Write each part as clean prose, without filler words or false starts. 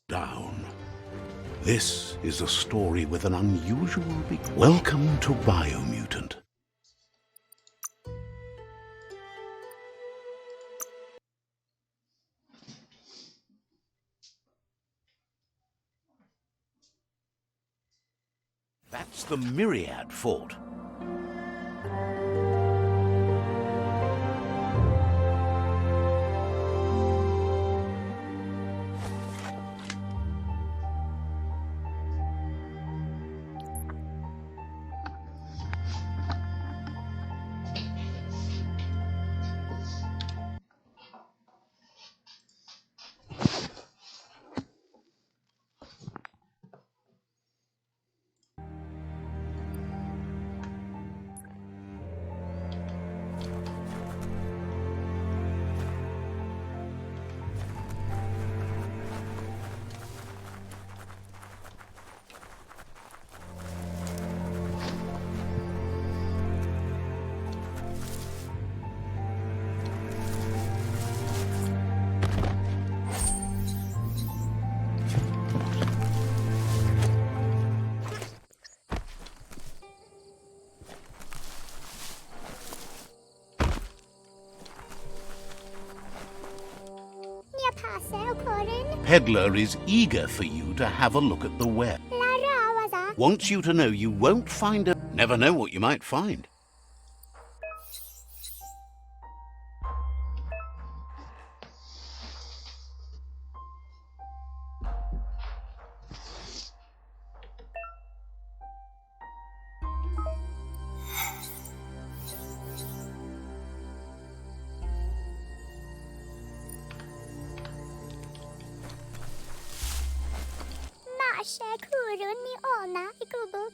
Down. This is a story with an unusual Welcome to Biomutant. That's the Myriad Fort. Peddler is eager for you to have a look at the web. Wants you to know you won't find a... Never know what you might find.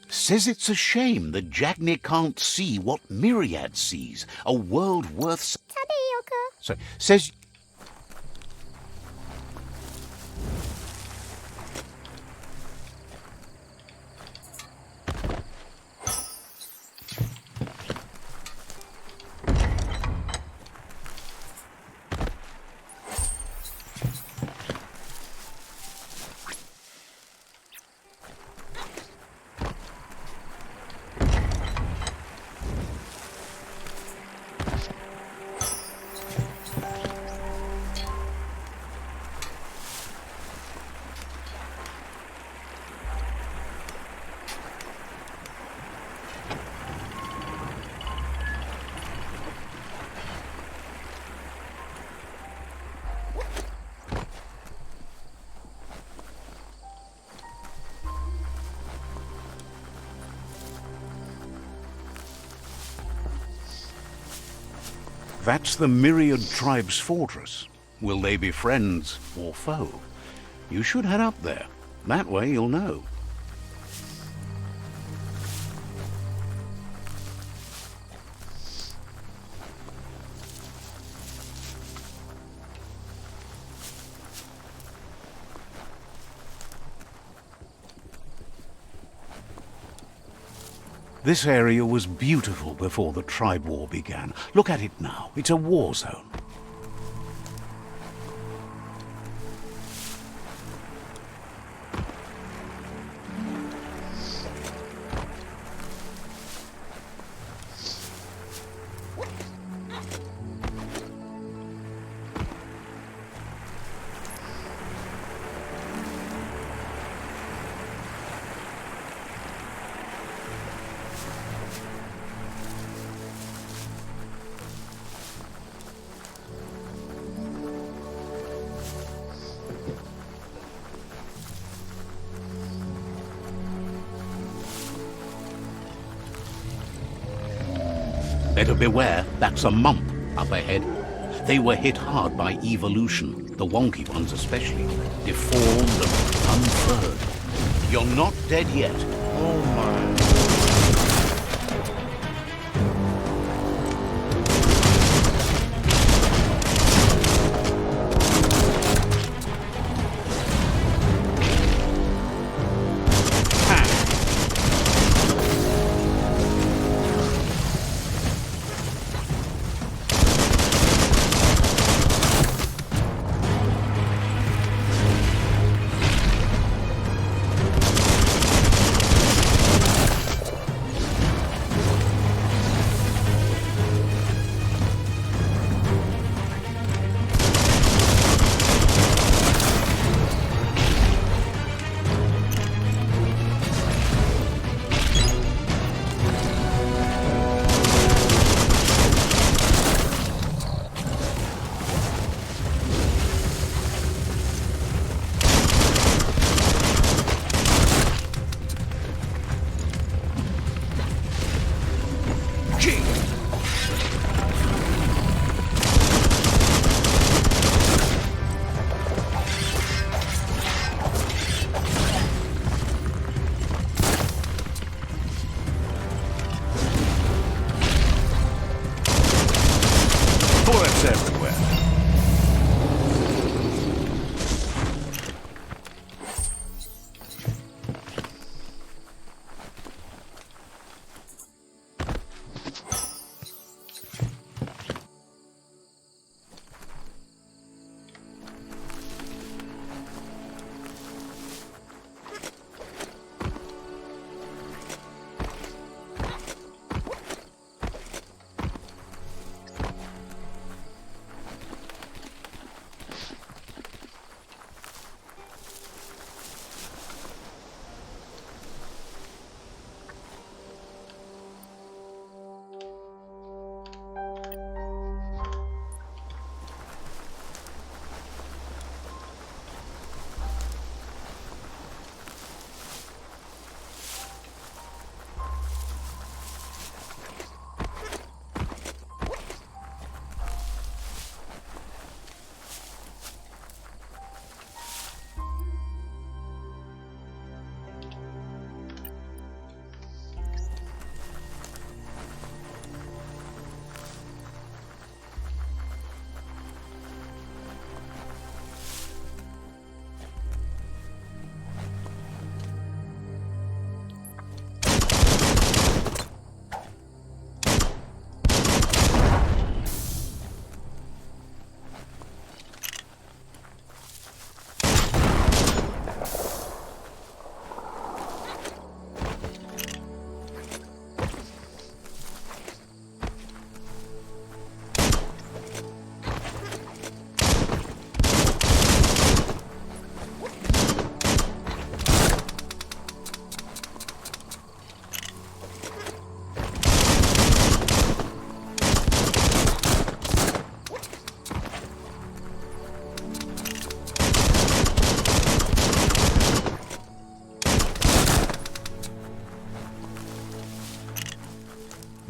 Says it's a shame that Jagni can't see what Myriad sees. A world worth... So, says... That's the Myriad Tribe's fortress. Will they be friends or foe? You should head up there. That way you'll know. This area was beautiful before the tribe war began. Look at it now. It's a war zone. Better beware, that's a mump up ahead. They were hit hard by evolution, the wonky ones especially, deformed and unfurred. You're not dead yet. Oh my.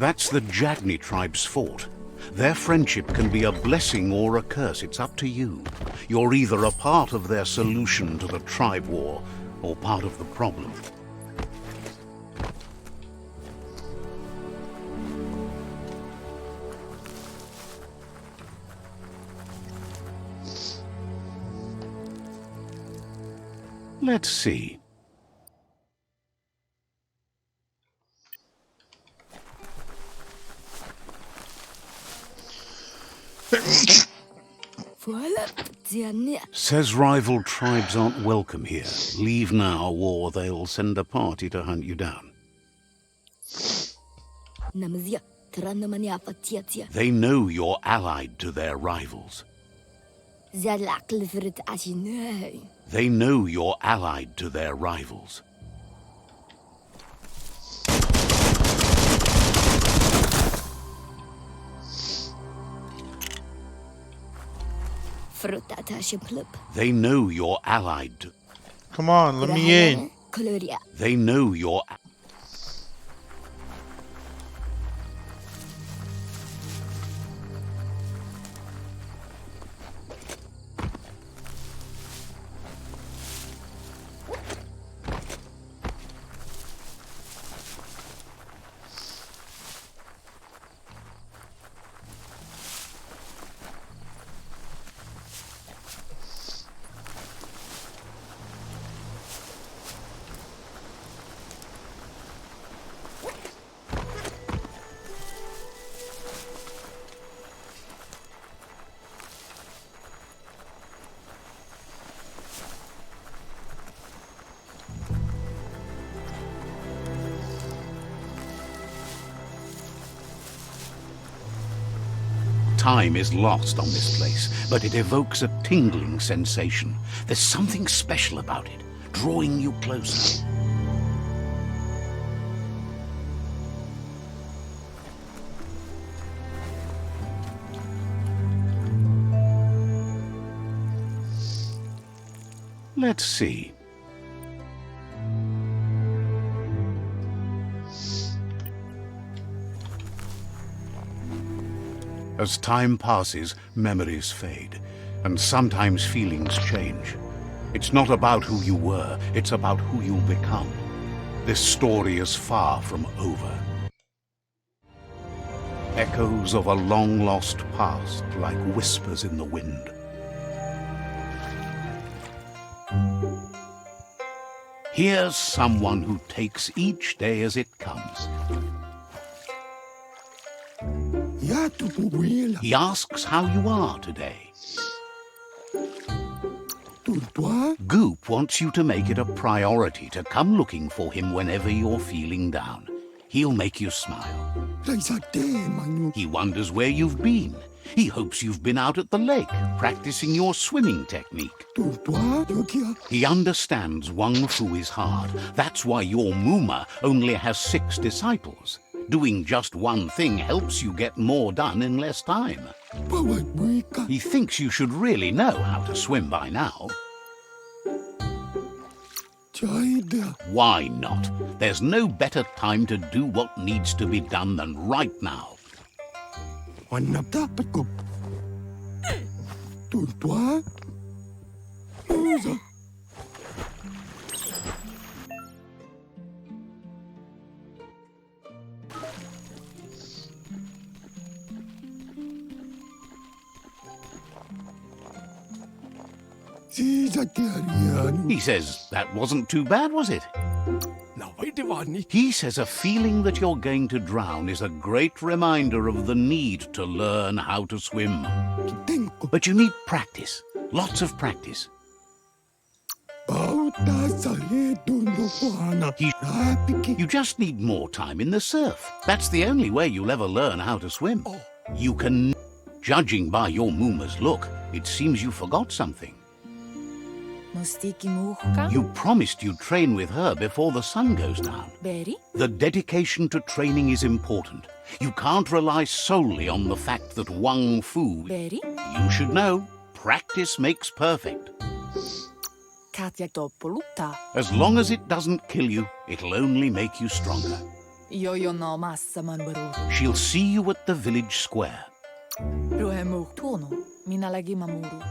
That's the Jagni tribe's fort. Their friendship can be a blessing or a curse. It's up to you. You're either a part of their solution to the tribe war or part of the problem. Let's see. Says rival tribes aren't welcome here. Leave now, or they'll send a party to hunt you down. They know you're allied to their rivals. They know you're allied to their rivals. They know you're allied to... Come on, let me in. They know you're... Time is lost on this place, but it evokes a tingling sensation. There's something special about it, drawing you closer. Let's see. As time passes, memories fade, and sometimes feelings change. It's not about who you were, it's about who you'll become. This story is far from over. Echoes of a long-lost past, like whispers in the wind. Here's someone who takes each day as it comes. He asks how you are today. Goop wants you to make it a priority to come looking for him whenever you're feeling down. He'll make you smile. He wonders where you've been. He hopes you've been out at the lake, practicing your swimming technique. He understands Wang Fu is hard. That's why your Muma only has 6 disciples. Doing just one thing helps you get more done in less time. He thinks you should really know how to swim by now. Why not? There's no better time to do what needs to be done than right now. He says that wasn't too bad, was it? He says a feeling that you're going to drown is a great reminder of the need to learn how to swim. But you need practice, lots of practice. You just need more time in the surf. That's the only way you'll ever learn how to swim. You can... Judging by your Muma's look, it seems you forgot something. You promised you'd train with her before the sun goes down. The dedication to training is important. You can't rely solely on the fact that Wang Fu... You should know, practice makes perfect. As long as it doesn't kill you, it'll only make you stronger. Yo no massa man baru. She'll see you at the village square. Ruhemu tono. Mina lagi mamuru.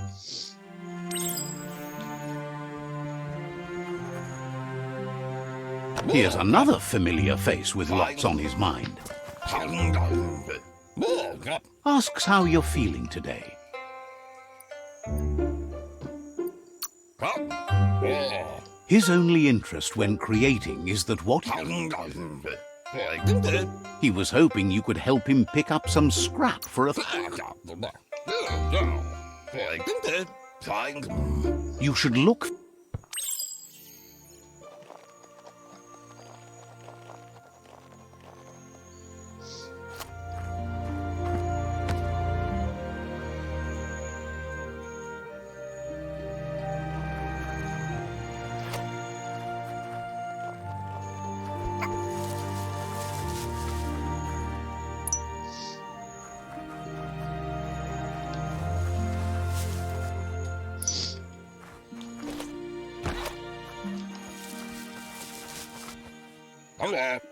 Here's another familiar face with lots on his mind. Asks how you're feeling today. His only interest when creating is that what he was hoping you could help him pick up some scrap for a... You should look...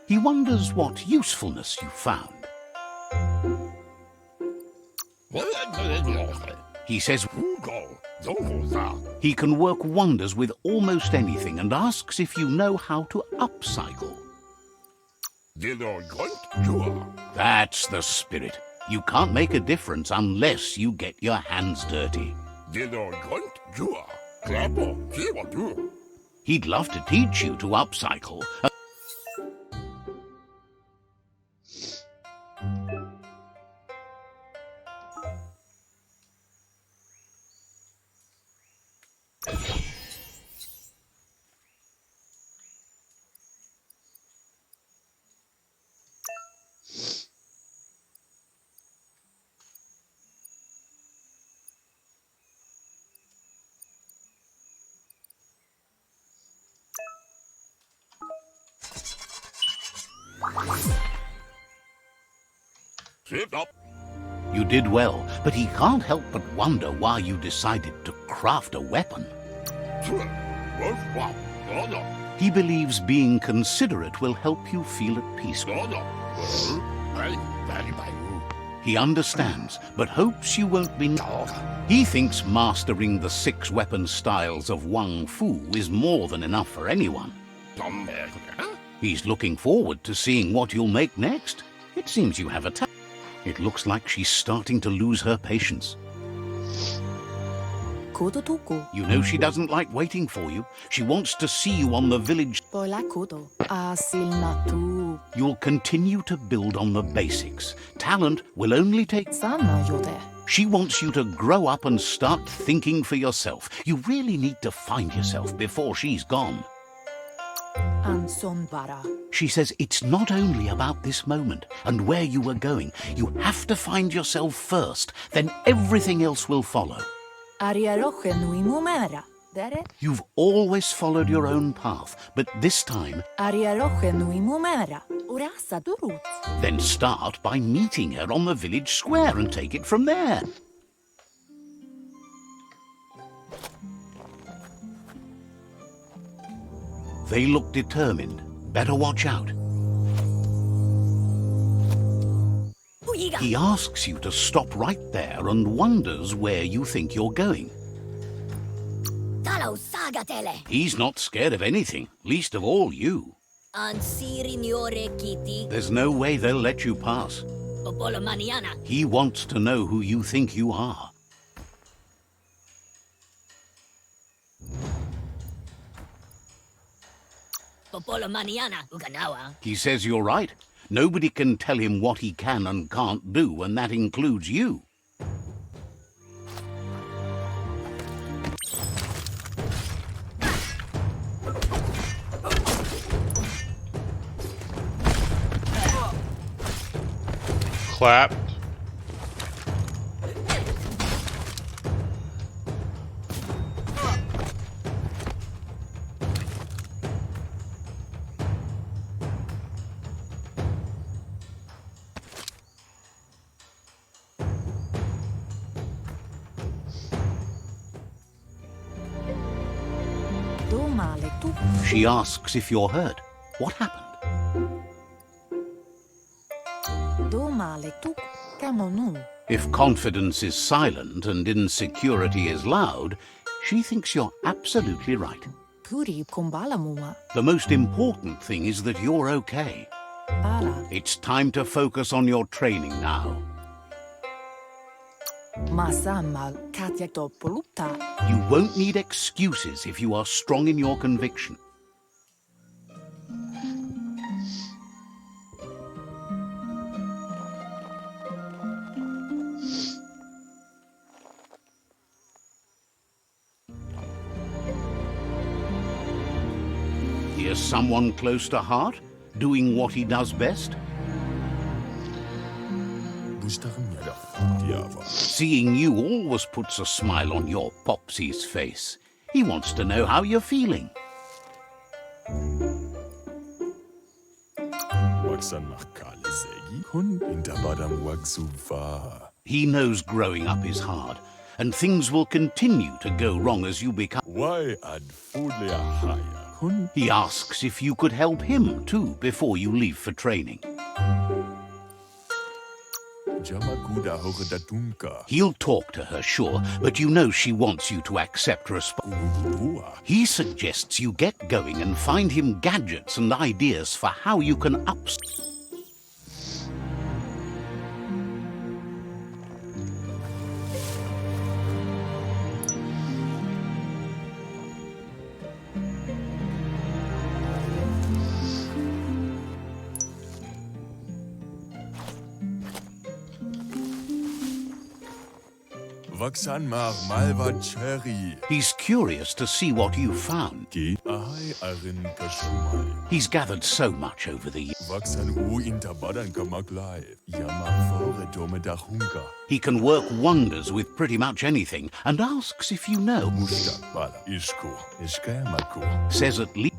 He wonders what usefulness you found. He says he can work wonders with almost anything and asks if you know how to upcycle. That's the spirit. You can't make a difference unless you get your hands dirty. He'd love to teach you to upcycle. You did well, but he can't help but wonder why you decided to craft a weapon. He believes being considerate will help you feel at peace. He understands, but hopes you won't be... He thinks mastering the 6 weapon styles of Wang Fu is more than enough for anyone. He's looking forward to seeing what you'll make next. It seems you have a talent. It looks like she's starting to lose her patience. You know she doesn't like waiting for you. She wants to see you on the village. You'll continue to build on the basics. Talent will only take... She wants you to grow up and start thinking for yourself. You really need to find yourself before she's gone. She says it's not only about this moment and where you are going. You have to find yourself first, then everything else will follow. You've always followed your own path, but this time... Then start by meeting her on the village square and take it from there. They look determined. Better watch out. He asks you to stop right there and wonders where you think you're going. He's not scared of anything, least of all you. There's no way they'll let you pass. He wants to know who you think you are. He says you're right. Nobody can tell him what he can and can't do, and that includes you. Clapped. She asks if you're hurt. What happened? male tuk kamonu. If confidence is silent and insecurity is loud, she thinks you're absolutely right. Puri kumbala mua. The most important thing is that you're okay. Para. It's time to focus on your training now. Masamal katyato poluta. You won't need excuses if you are strong in your conviction. Here's someone close to heart, doing what he does best. Seeing you always puts a smile on your Popsy's face. He wants to know how you're feeling. He knows growing up is hard, and things will continue to go wrong as you become. He asks if you could help him too before you leave for training. He'll talk to her, sure, but you know she wants you to accept responsibility. He suggests you get going and find him gadgets and ideas for how you can He's curious to see what you found. He's gathered so much over the years. He can work wonders with pretty much anything and asks if you know. Says at least.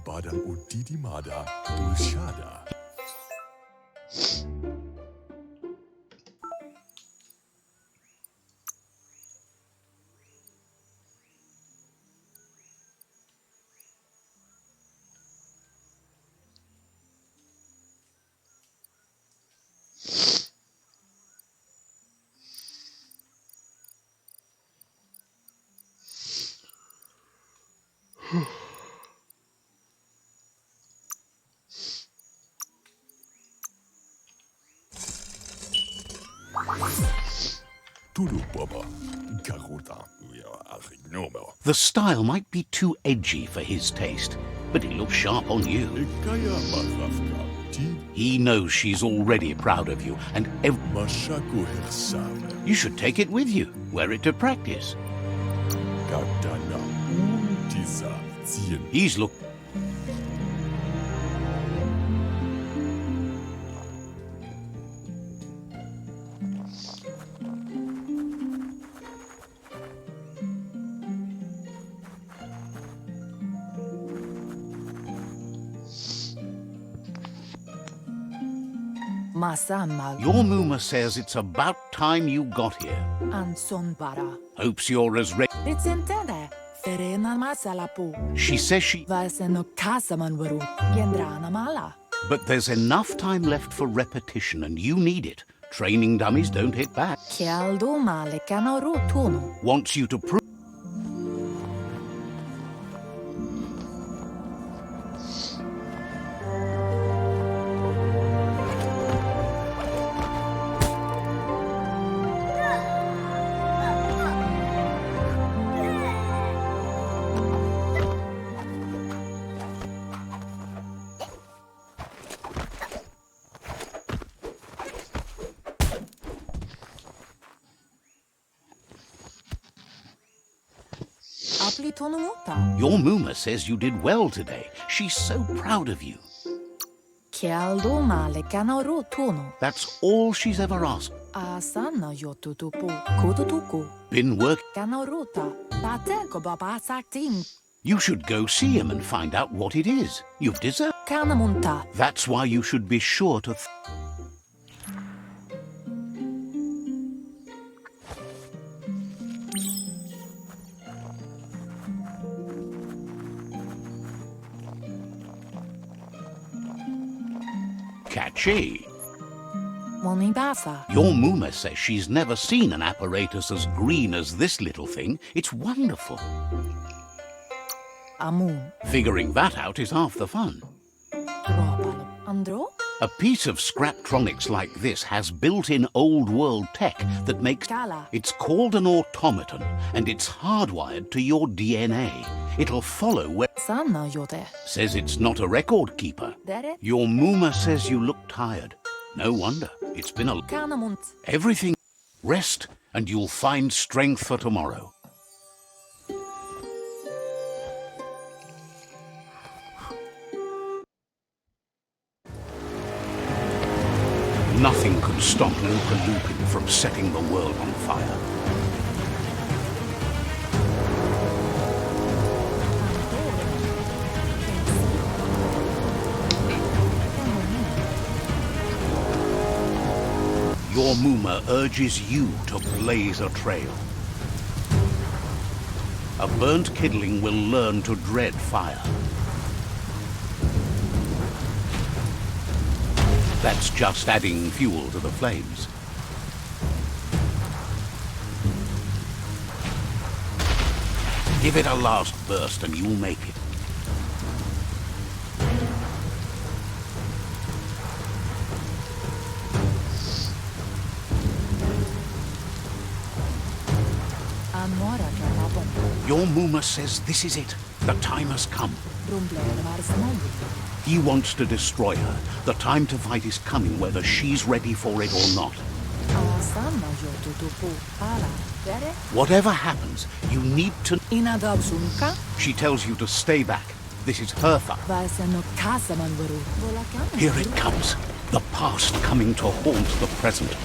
The style might be too edgy for his taste, but it looks sharp on you. He knows she's already proud of you, and you should take it with you, wear it to practice. He's looked. Masamal. Your Muma says it's about time you got here. Anson bara. Hopes you're as ready. Ritsentende. Ferena masalapu. She says she. Valseno kasaman varu. Gendrana mala. But there's enough time left for repetition, and you need it. Training dummies don't hit back. Kialdo male kanaru tono. Wants you to prove. Your Muma says you did well today. She's so proud of you. That's all she's ever asked. Been working. You should go see him and find out what it is. You've deserved. That's why you should be sure to. Catchy. Moni basa. Your Muma says she's never seen an apparatus as green as this little thing. It's wonderful. Amun. Figuring that out is half the fun. Tropalo. Andro? A piece of Scraptronics like this has built-in old-world tech that makes... Kala. It's called an automaton, and it's hardwired to your DNA. It'll follow where... Sanna jote. Says it's not a record keeper. Dere? Your Muma says you look tired. No wonder. It's been a... Kanamunt. Everything... Rest, and you'll find strength for tomorrow. Nothing could stop Luca Lupin from setting the world on fire. Your Muma urges you to blaze a trail. A burnt kidling will learn to dread fire. That's just adding fuel to the flames. Give it a last burst and you'll make it. Amora trapapon. Your Muma says this is it. The time has come. Rumble varsmondi. He wants to destroy her. The time to fight is coming, whether she's ready for it or not. Sanna jotu tupu. Ala. Dere? Whatever happens, you need to... Inadabsunka. She tells you to stay back. This is her fight. Varsano kasaman varu. Volakana. Here it comes. The past coming to haunt the present.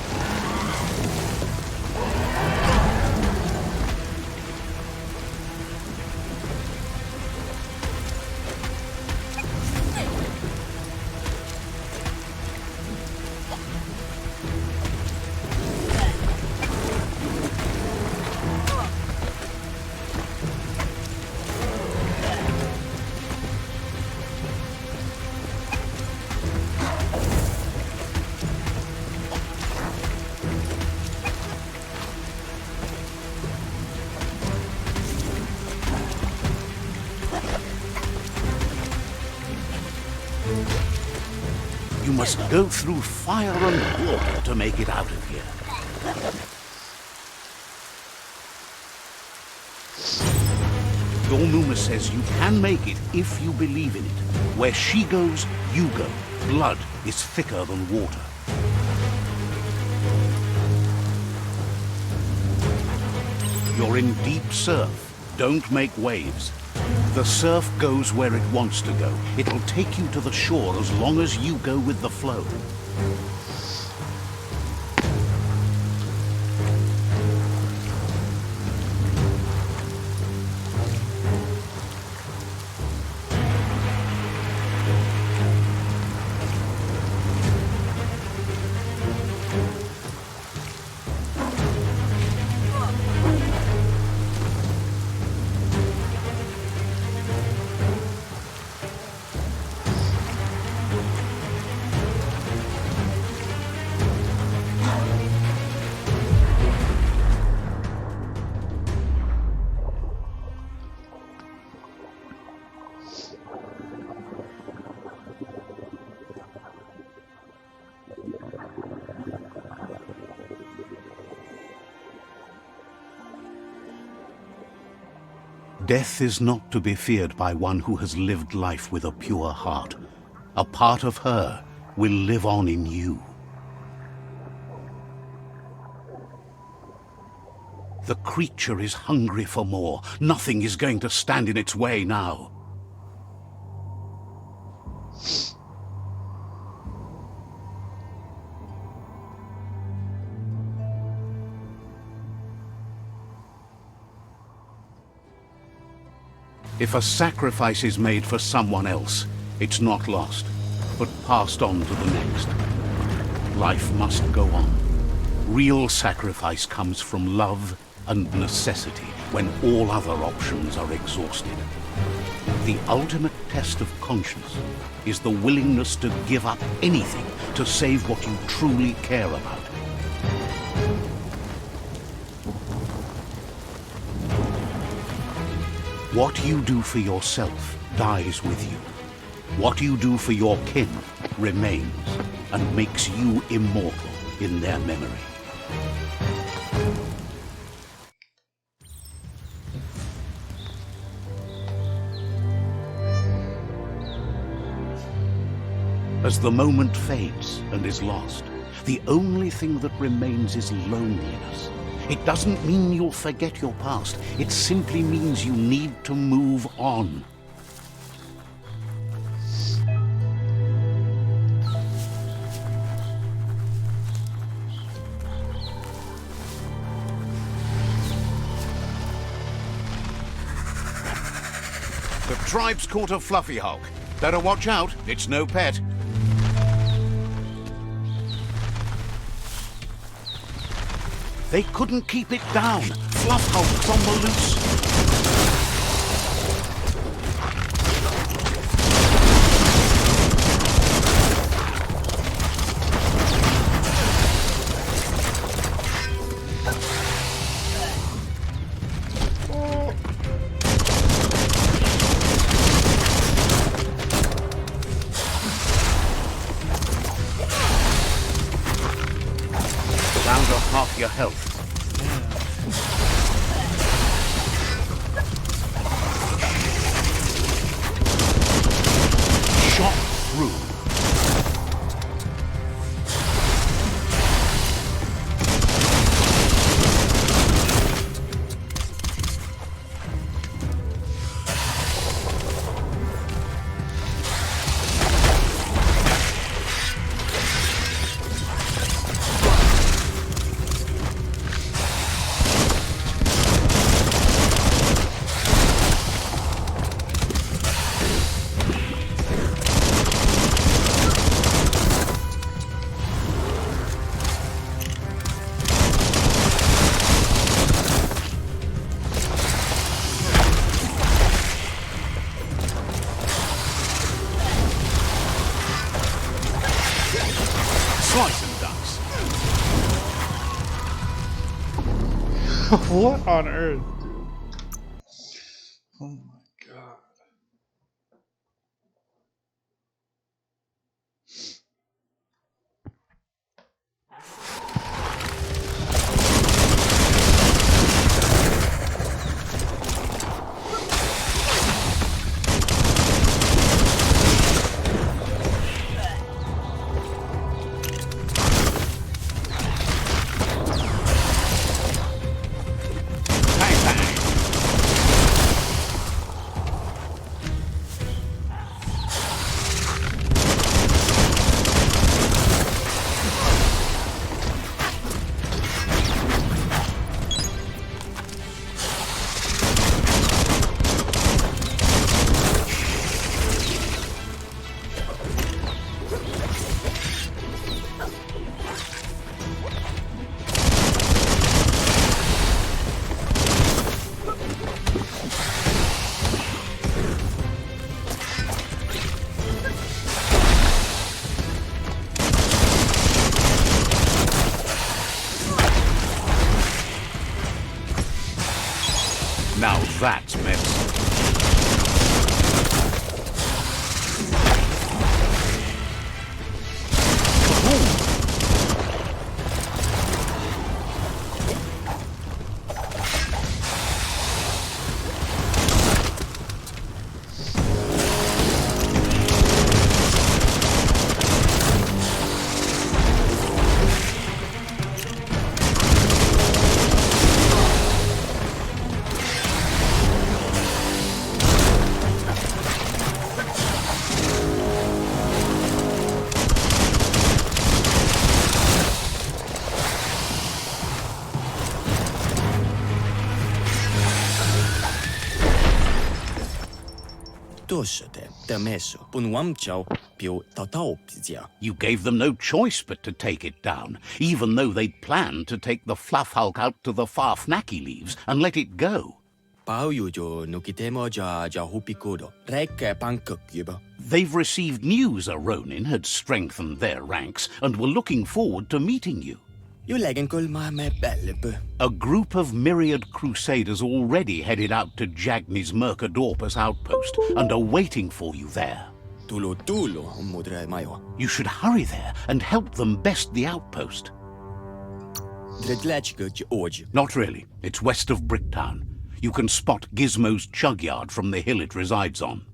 You must go through fire and water to make it out of here. Your Muma says you can make it if you believe in it. Where she goes, you go. Blood is thicker than water. You're in deep surf. Don't make waves. The surf goes where it wants to go. It'll take you to the shore as long as you go with the flow. Death is not to be feared by one who has lived life with a pure heart. A part of her will live on in you. The creature is hungry for more. Nothing is going to stand in its way now. If a sacrifice is made for someone else, it's not lost, but passed on to the next. Life must go on. Real sacrifice comes from love and necessity when all other options are exhausted. The ultimate test of conscience is the willingness to give up anything to save what you truly care about. What you do for yourself dies with you. What you do for your kin remains and makes you immortal in their memory. As the moment fades and is lost, the only thing that remains is loneliness. It doesn't mean you'll forget your past. It simply means you need to move on. The tribe's caught a fluffy hulk. Better watch out, it's no pet. They couldn't keep it down. Fluff hulk's on the loose. Down to half your health. Shot through. Slice and dice. What on earth, dude? Oh my god. Bang, bang. Now that's mess. You gave them no choice but to take it down, even though they'd planned to take the fluff hulk out to the Farfnaki leaves and let it go. Paujujo nukitemo ja hupikodo. Rek pankukjubo. They've received news a Ronin had strengthened their ranks and were looking forward to meeting you. You legen kulma me bellepu. A group of myriad crusaders already headed out to Jagni's Mercadorpus outpost and are waiting for you there. Tulu, mudre majo. You should hurry there and help them best the outpost. Not really. It's west of Bricktown. You can spot Gizmo's chug yard from the hill it resides on.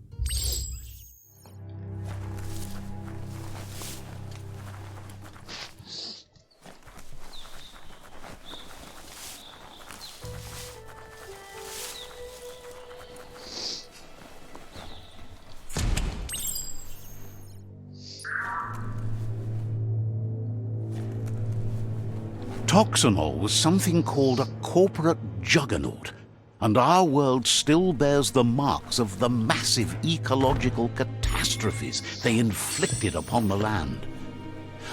Toxanol was something called a corporate juggernaut, and our world still bears the marks of the massive ecological catastrophes they inflicted upon the land.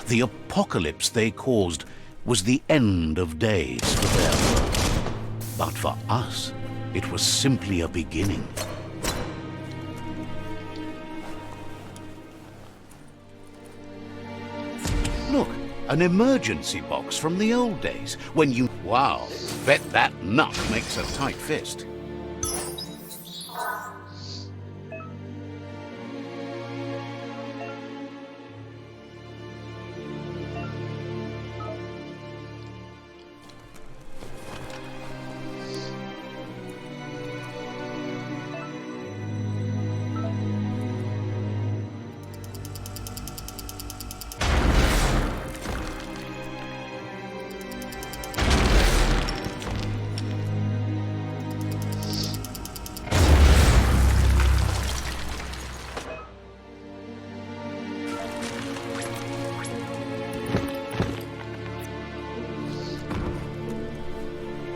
The apocalypse they caused was the end of days for their world. But for us, it was simply a beginning. Look. An emergency box from the old days, when you... Wow, bet that nut makes a tight fist.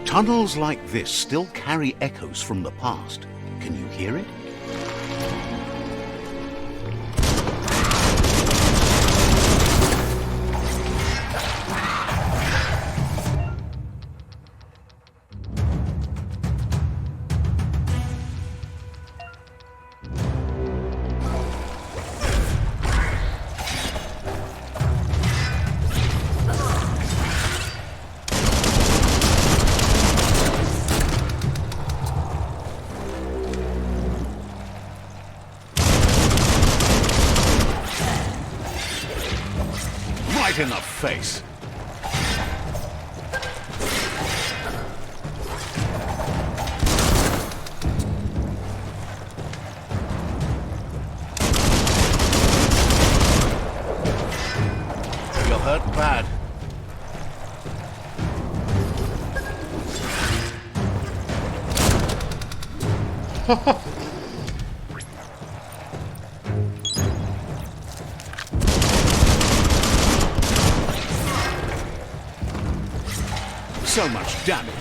Tunnels like this still carry echoes from the past. Can you hear it? Right in the face. You're hurt bad. So much damage.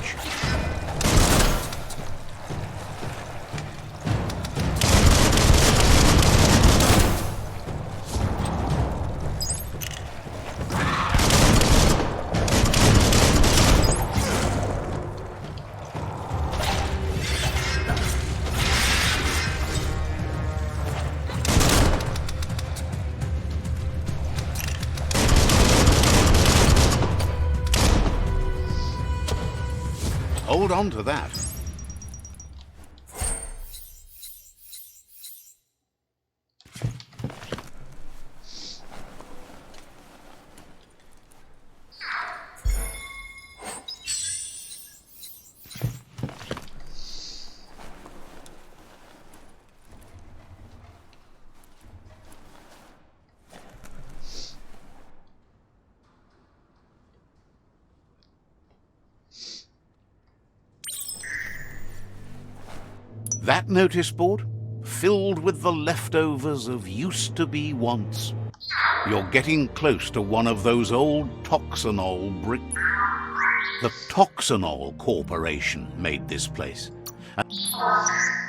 Hold on to that. That notice board, filled with the leftovers of used-to-be wants. You're getting close to one of those old Toxanol brick... The Toxanol Corporation made this place. And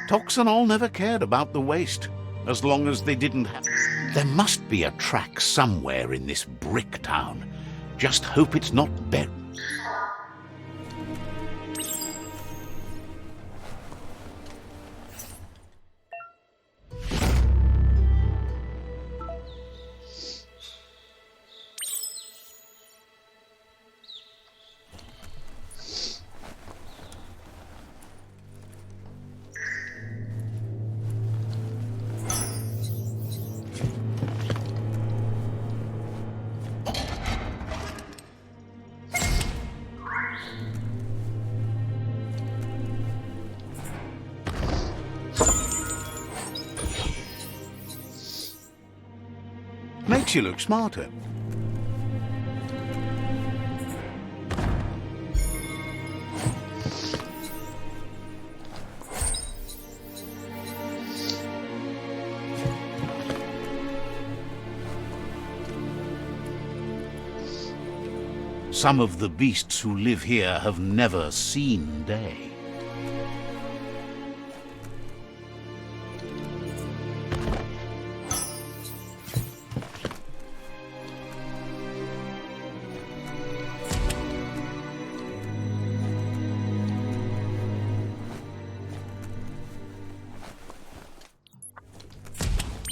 Toxanol never cared about the waste, as long as they didn't have... There must be a track somewhere in this brick town. Just hope it's not buried. Makes you look smarter. Some of the beasts who live here have never seen day.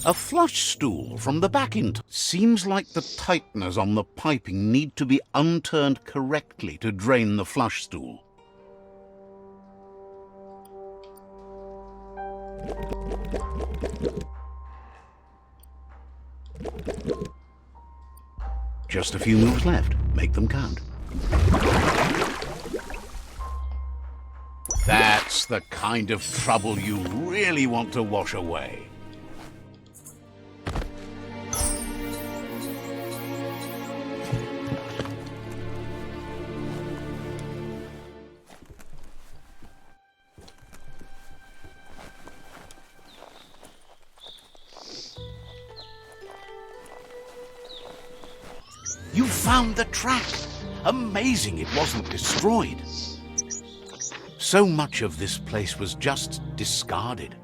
A flush stool from the back end. Seems like the tighteners on the piping need to be unturned correctly to drain the flush stool. Just a few moves left. Make them count. That's the kind of trouble you really want to wash away. You found the track! Amazing it wasn't destroyed. So much of this place was just discarded.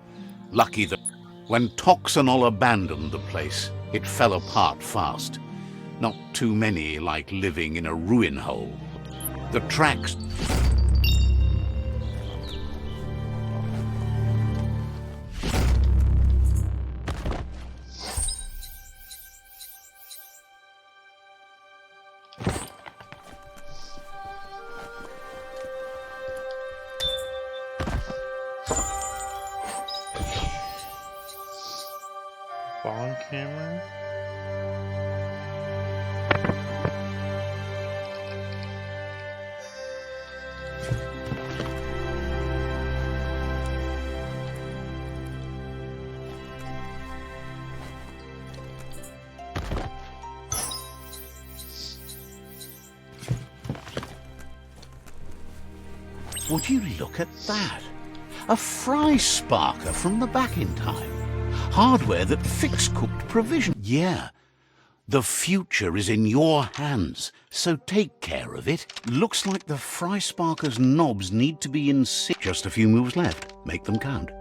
Lucky that when Toxanol abandoned the place, it fell apart fast. Not too many like living in a ruin hole. The tracks... Bond camera? Would you look at that? A fry sparker from the back in time. Hardware that fixed cooked provision. Yeah, the future is in your hands, so take care of it. Looks like the fry sparker's knobs need to be in sync. Just a few moves left. Make them count.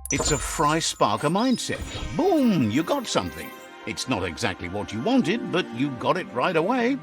It's a fry sparker mindset. Boom, you got something. It's not exactly what you wanted, but you got it right away.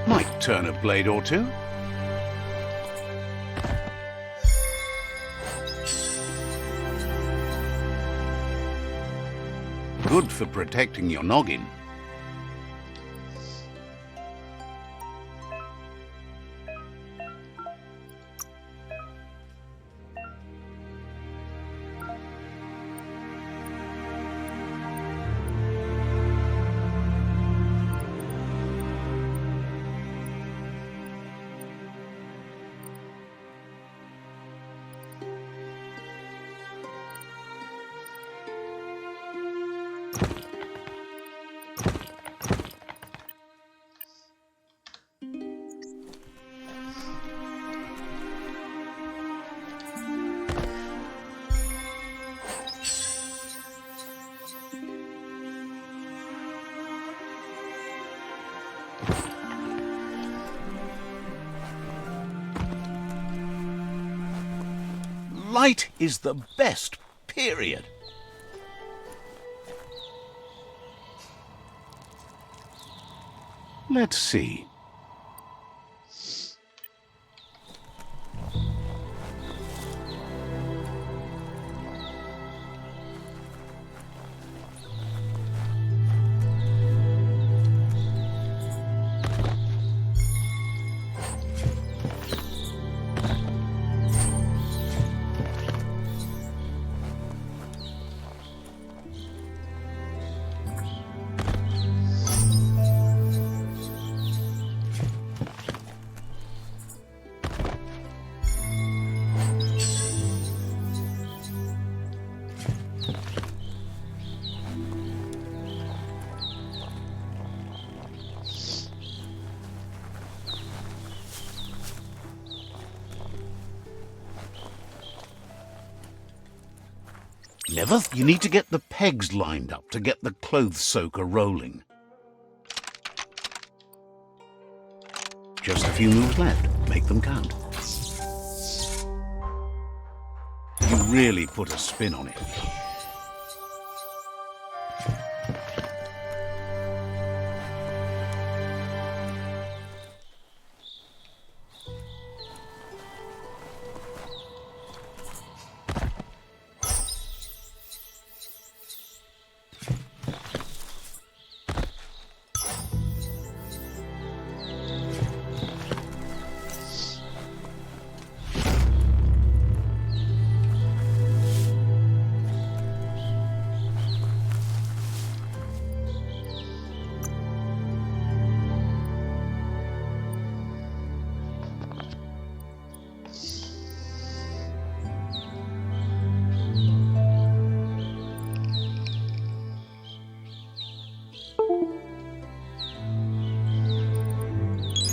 Might turn a blade or two. Good for protecting your noggin. Flight is the best, period. Let's see. Never, you need to get the pegs lined up to get the clothes soaker rolling. Just a few moves left. Make them count. You really put a spin on it.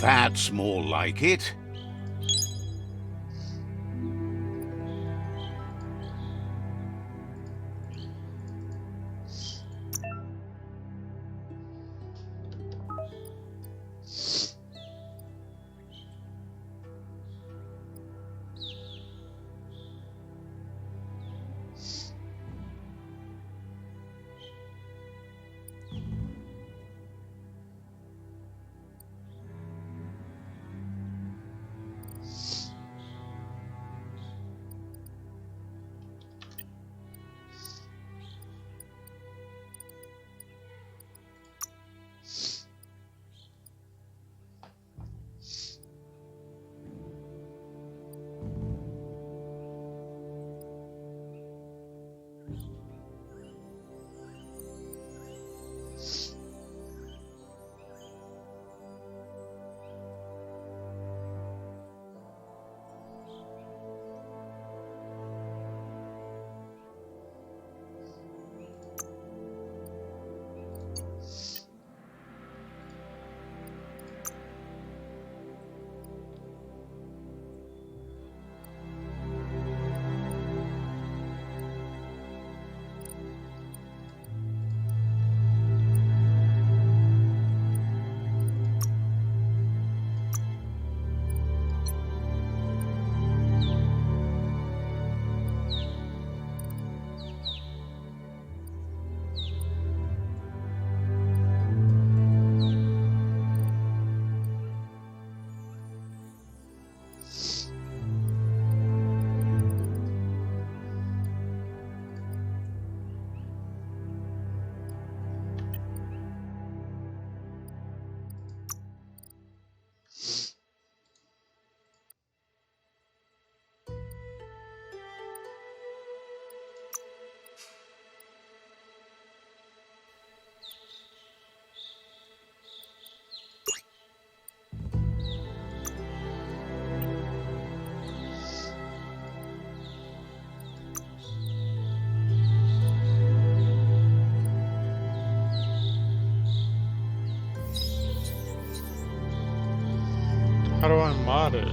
That's more like it. How do I mod it?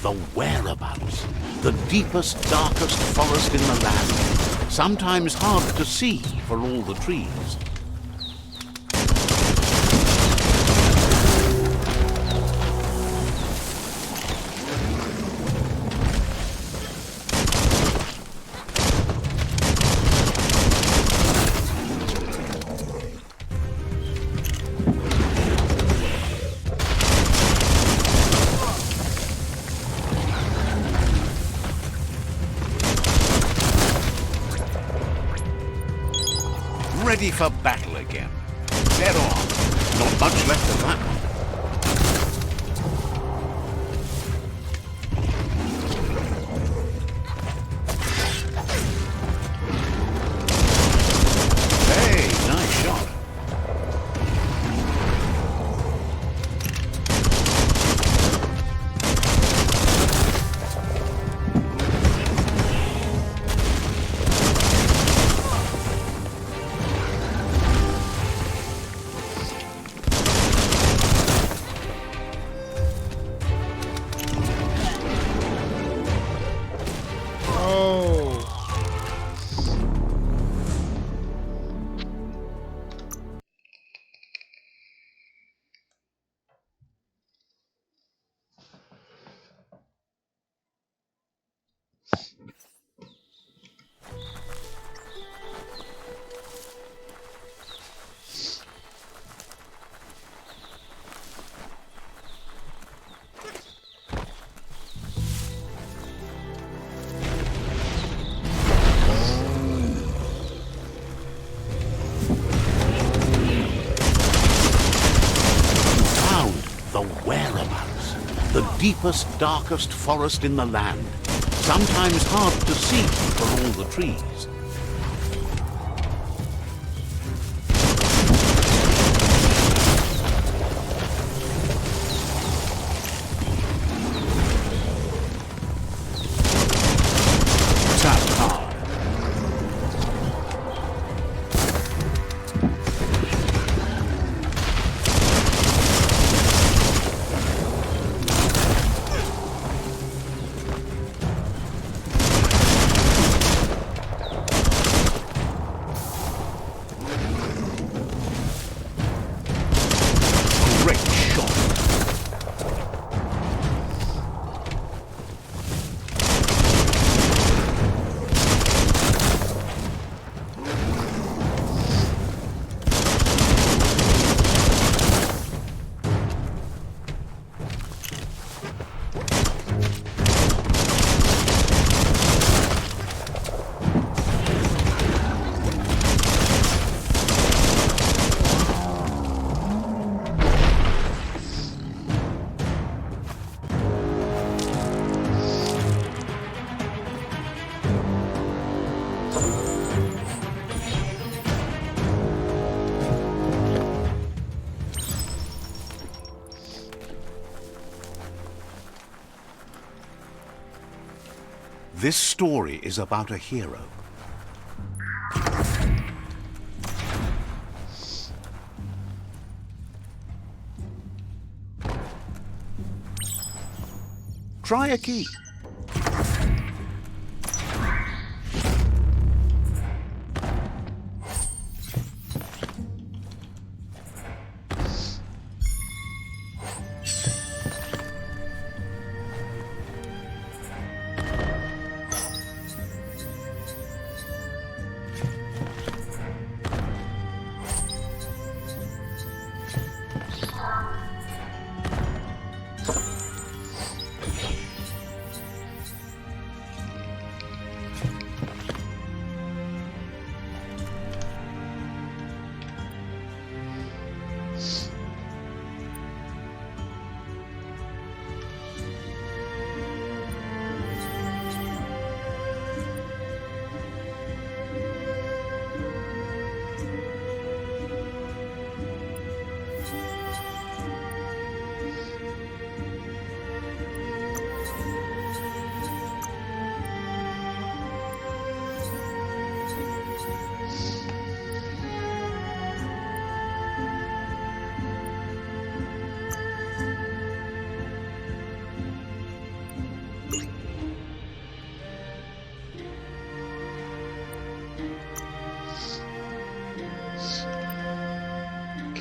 the whereabouts. The deepest, darkest forest in the land. Sometimes hard to see for all the trees. Ready for battle again. Dead on. Not much left of that one. Hey, nice shot. The whereabouts. The deepest, darkest forest in the land. Sometimes hard to see for all the trees. Tap hard. Great shot. This story is about a hero. Try a key.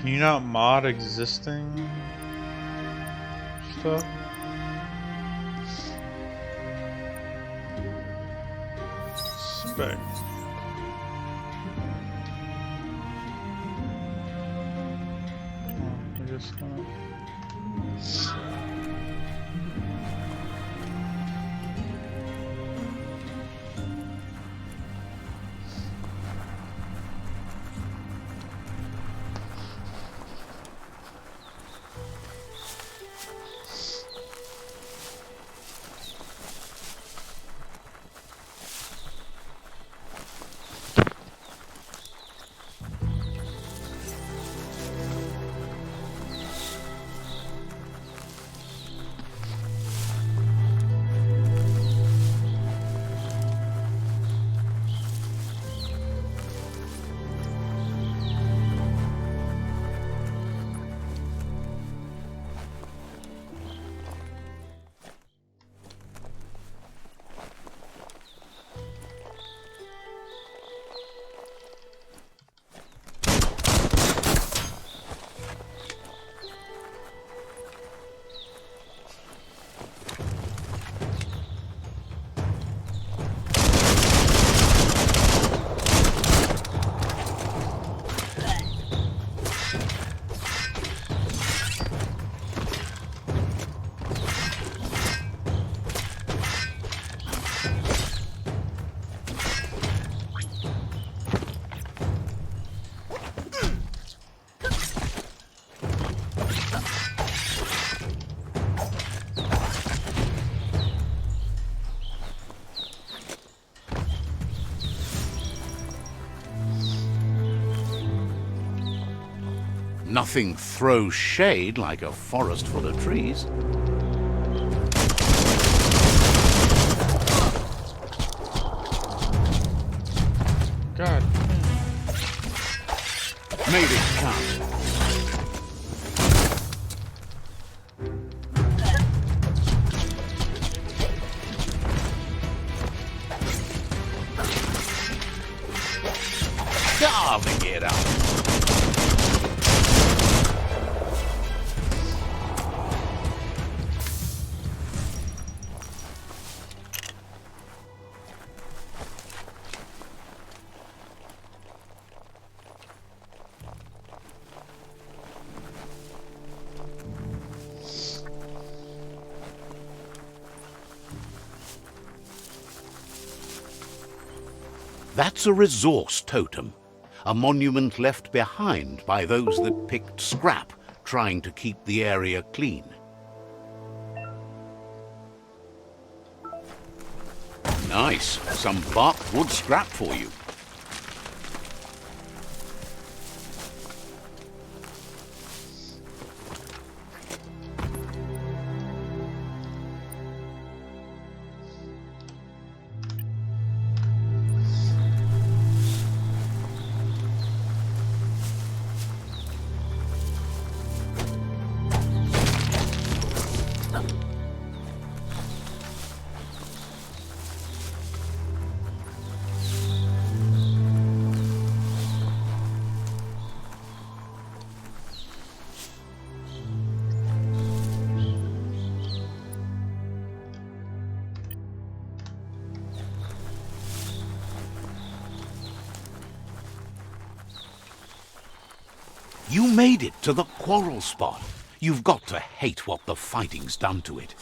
Can you not mod existing stuff? Spec. Oh, I guess not. Nothing throws shade like a forest full of trees. God. Made it count. Carving it up. That's a resource totem, a monument left behind by those that picked scrap, trying to keep the area clean. Nice, some bark wood scrap for you. You made it to the quarrel spot. You've got to hate what the fighting's done to it.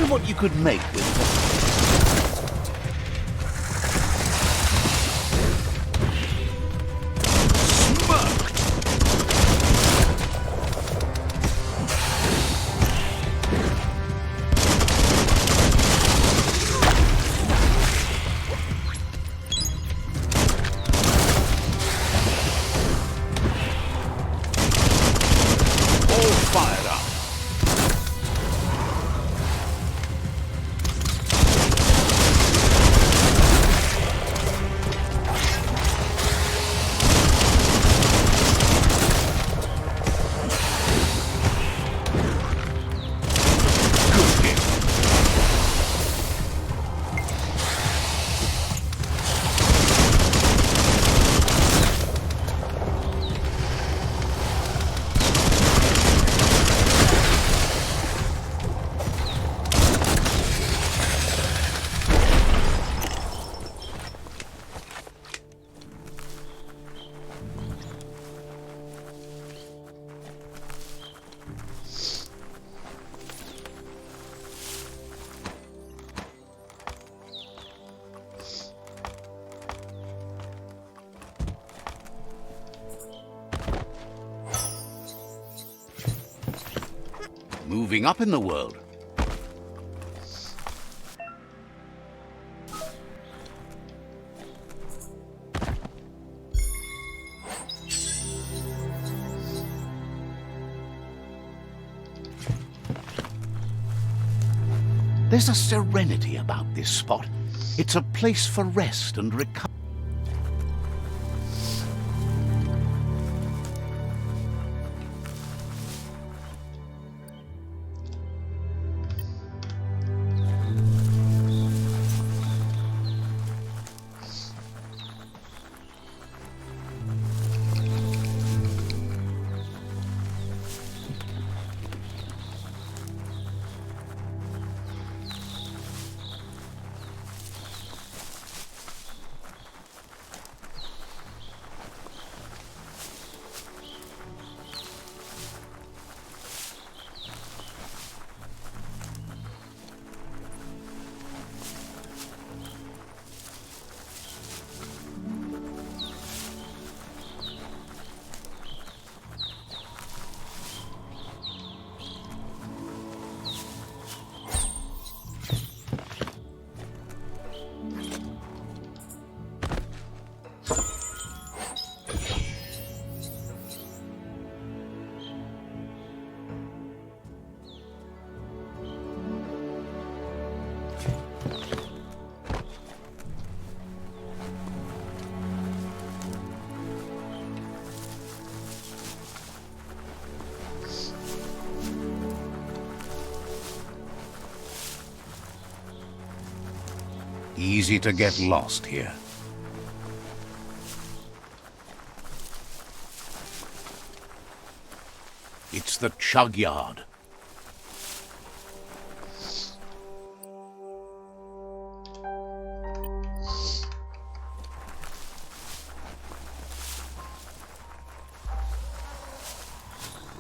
wonder what you could make with smirked. All fired up. Good hit. Moving up in the world. There's a serenity about this spot. It's a place for rest and recovery. Easy to get lost here. It's the chug yard.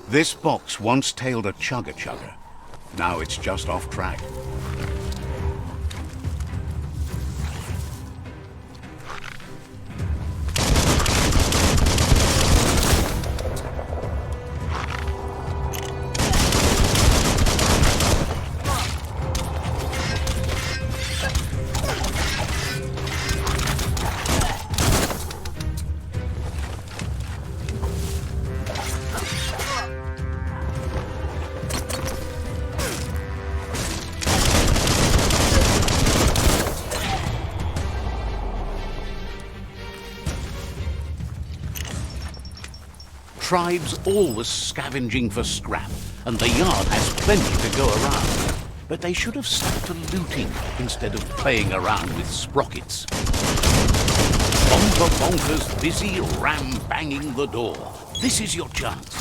This box once tailed a chugger. Now it's just off track. Tribes always scavenging for scrap, and the yard has plenty to go around. But they should have stuck to looting instead of playing around with sprockets. Bonker Bonker's busy ram-banging the door. This is your chance.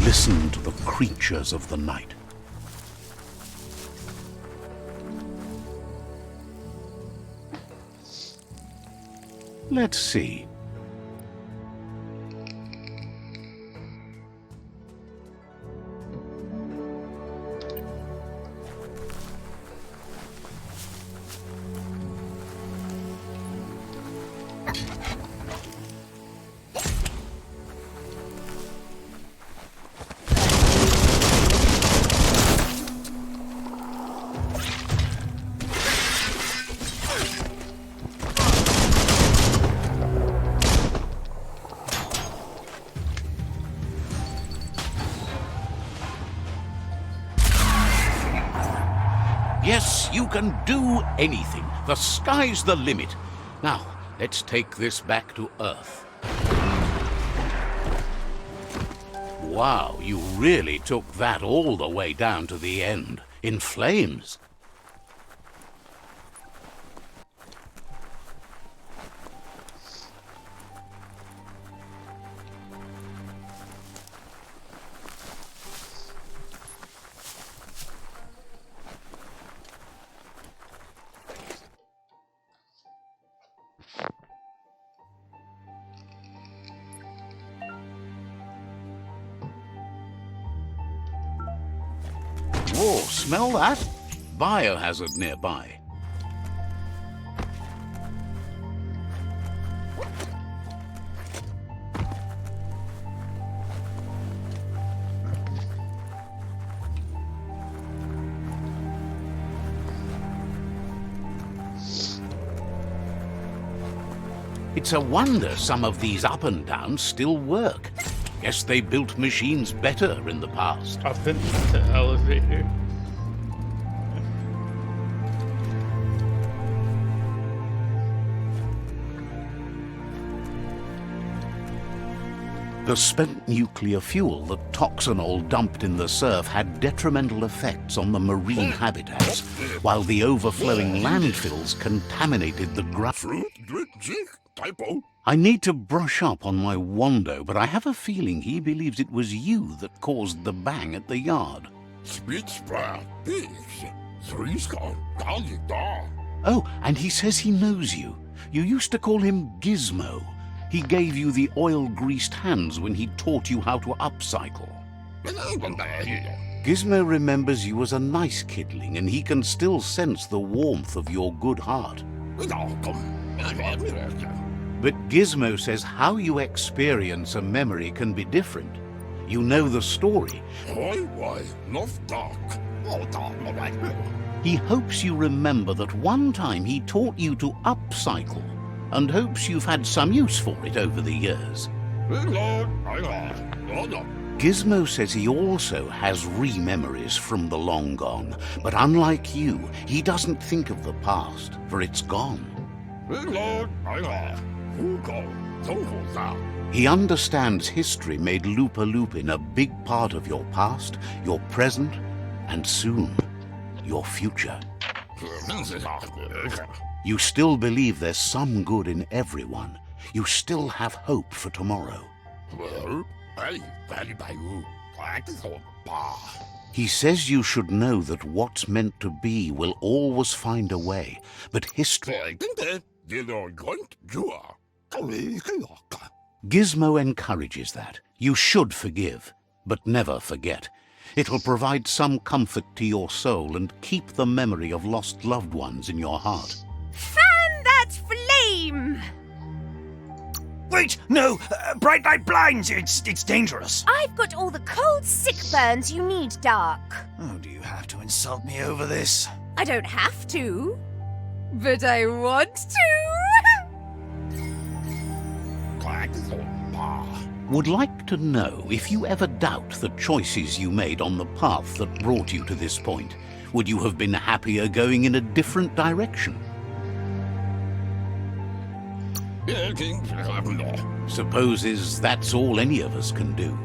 Listen to the creatures of the night. Let's see. Yes, you can do anything. The sky's the limit. Now, let's take this back to Earth. Wow, you really took that all the way down to the end, in flames. Whoa, smell that? Biohazard nearby. It's a wonder some of these up and downs still work. Guess they built machines better in the past. I've been to the elevator. The spent nuclear fuel that Toxanol dumped in the surf had detrimental effects on the marine habitats, while the overflowing landfills contaminated the ground. I need to brush up on my Wando, but I have a feeling he believes it was you that caused the bang at the yard. Oh, and he says he knows you. You used to call him Gizmo. He gave you the oil-greased hands when he taught you how to upcycle. Gizmo remembers you as a nice kidling, and he can still sense the warmth of your good heart. But Gizmo says how you experience a memory can be different. You know the story. He hopes you remember that one time he taught you to upcycle, and hopes you've had some use for it over the years. Gizmo says he also has re-memories from the long gone, but unlike you, he doesn't think of the past, for it's gone. He understands history made Lupa Lupin a big part of your past, your present, and soon, your future. You still believe there's some good in everyone. You still have hope for tomorrow. He says you should know that what's meant to be will always find a way, but history... Gizmo encourages that. You should forgive, but never forget. It'll provide some comfort to your soul and keep the memory of lost loved ones in your heart. Fan that flame! Wait, no! Bright light blinds! It's dangerous! I've got all the cold sick burns you need, Dark. Oh, do you have to insult me over this? I don't have to, but I want to. Would like to know if you ever doubt the choices you made on the path that brought you to this point. Would you have been happier going in a different direction? Supposes that's all any of us can do.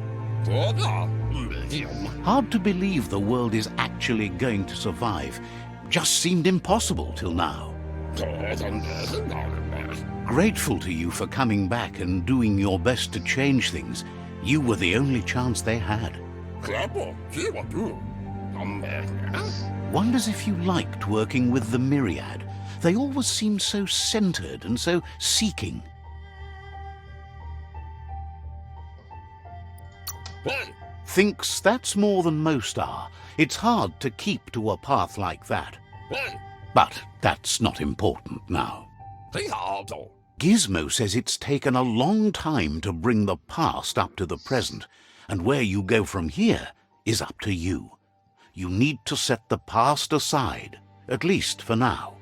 Hard to believe the world is actually going to survive. Just seemed impossible till now. Grateful to you for coming back and doing your best to change things. You were the only chance they had. Wonders if you liked working with the Myriad. They always seemed so centered and so seeking. Thinks that's more than most are. It's hard to keep to a path like that. But that's not important now. Gizmo says it's taken a long time to bring the past up to the present, and where you go from here is up to you. You need to set the past aside, at least for now.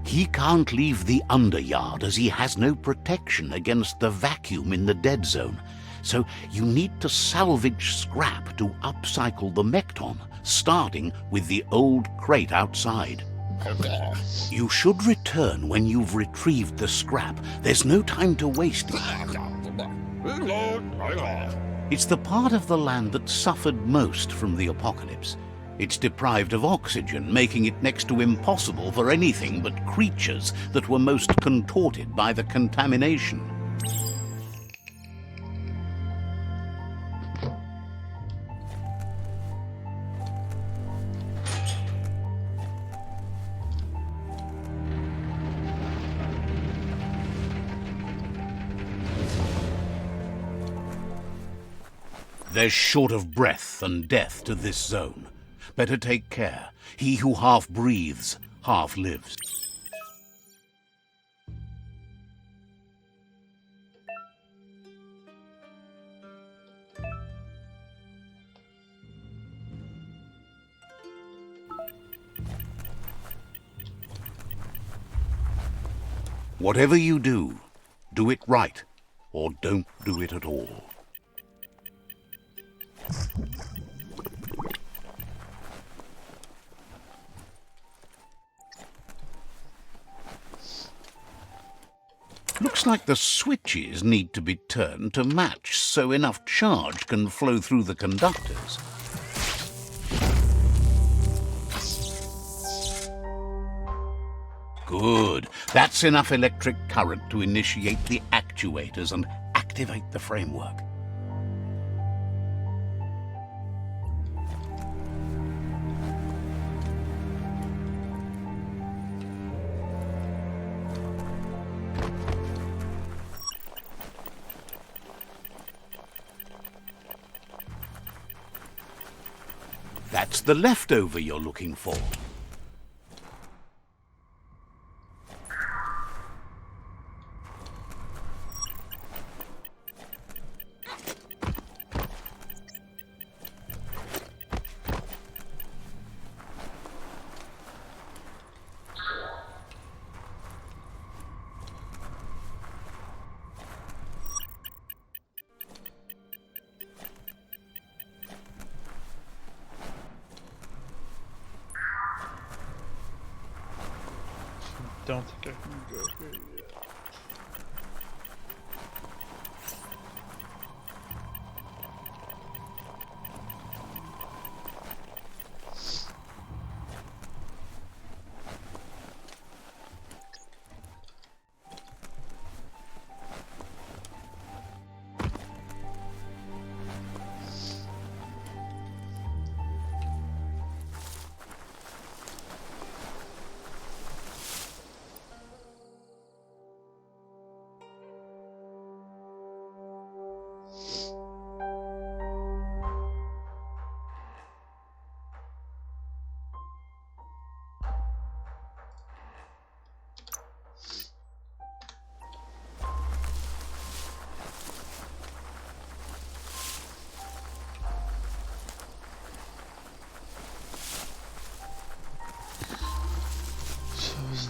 He can't leave the Underyard as he has no protection against the vacuum in the dead zone, so you need to salvage scrap to upcycle the Mekton, starting with the old crate outside. You should return when you've retrieved the scrap. There's no time to waste. It's the part of the land that suffered most from the apocalypse. It's deprived of oxygen, making it next to impossible for anything but creatures that were most contorted by the contamination. There's short of breath and death to this zone. Better take care. He who half breathes, half lives. Whatever you do it right, or don't do it at all. Looks like the switches need to be turned to match so enough charge can flow through the conductors. Good. That's enough electric current to initiate the actuators and activate the framework. That's the leftover you're looking for. Don't think I can go here yet.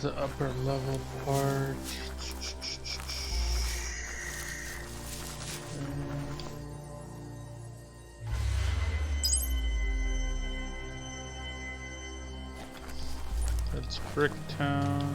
The upper level part. That's Bricktown.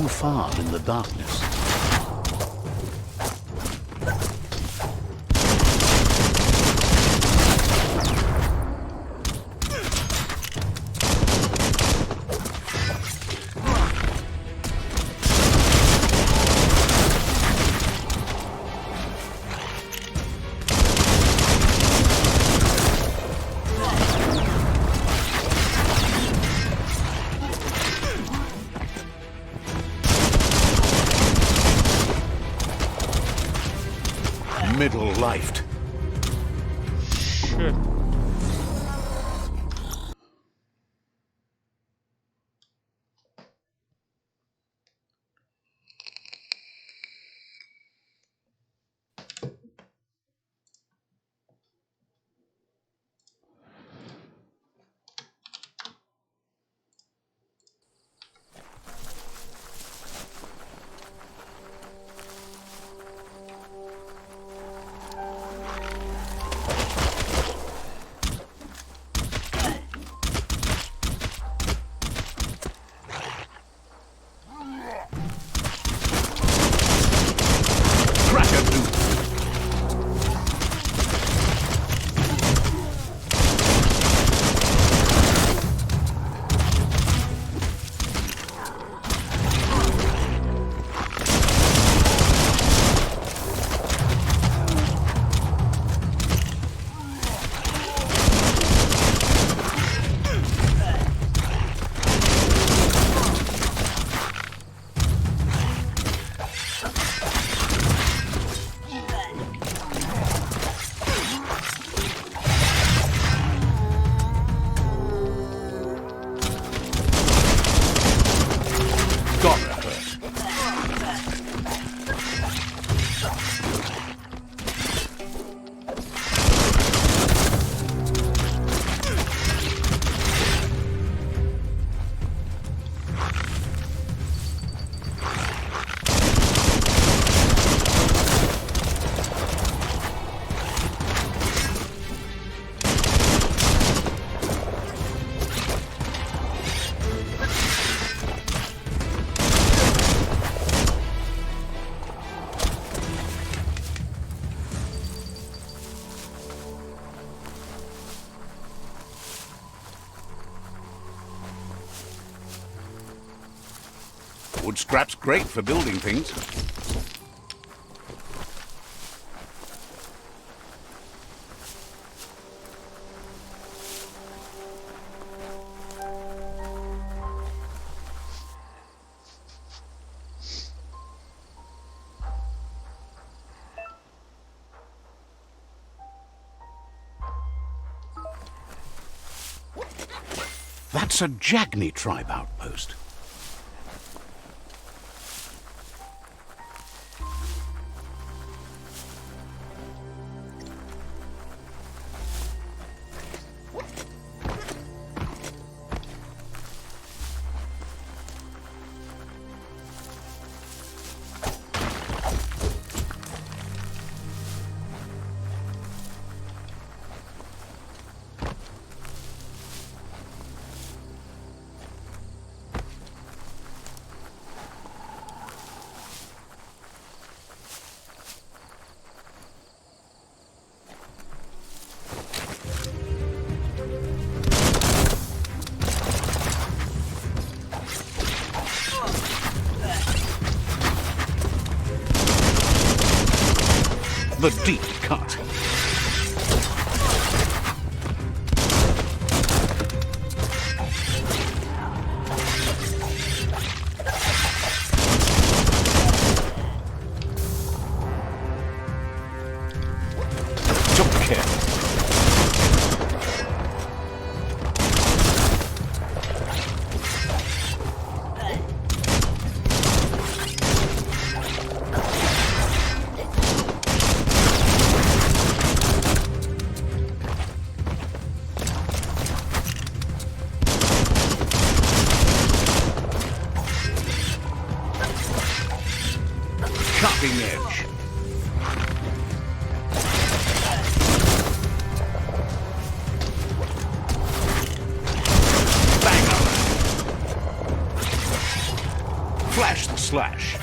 too far in the darkness. Middle-lifed. Shit. Wood scrap's great for building things. That's a Jagni tribe outpost. The deep cut. Took care. Cutting edge. Banger. Flash the slash.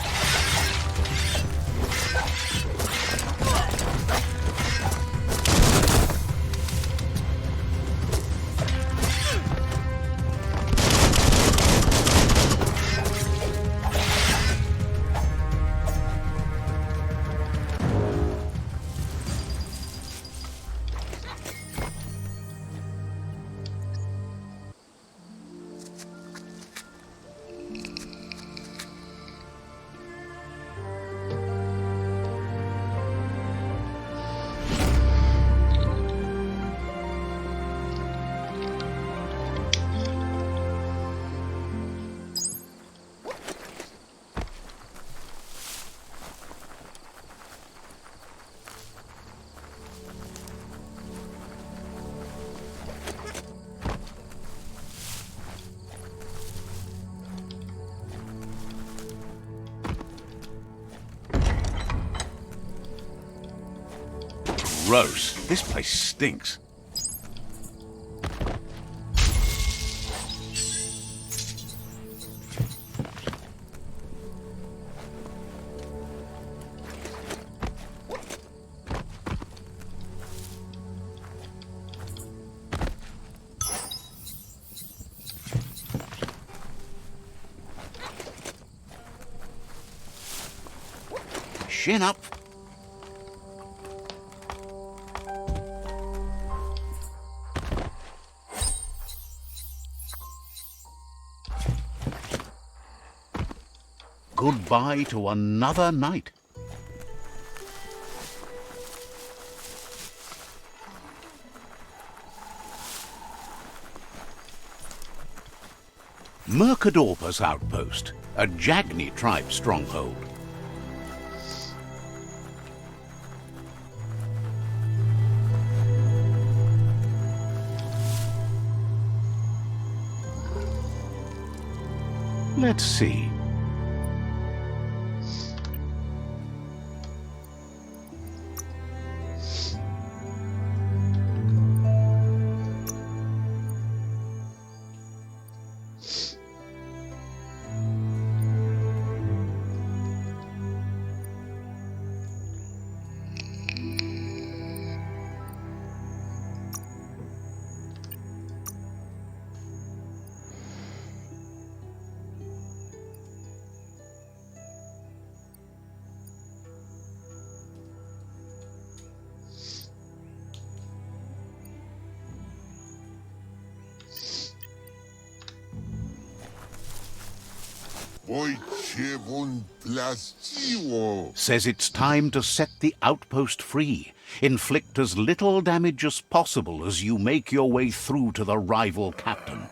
Gross. This place stinks. Chin up. Goodbye to another night. Mercadorpus Outpost, a Jagni tribe stronghold. Let's see. Says it's time to set the outpost free. Inflict as little damage as possible as you make your way through to the rival captain.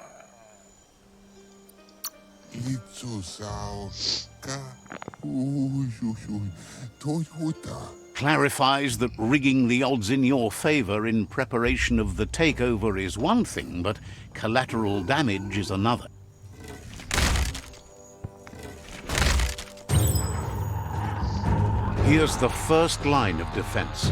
Clarifies that rigging the odds in your favor in preparation of the takeover is one thing, but collateral damage is another. Here's the first line of defense.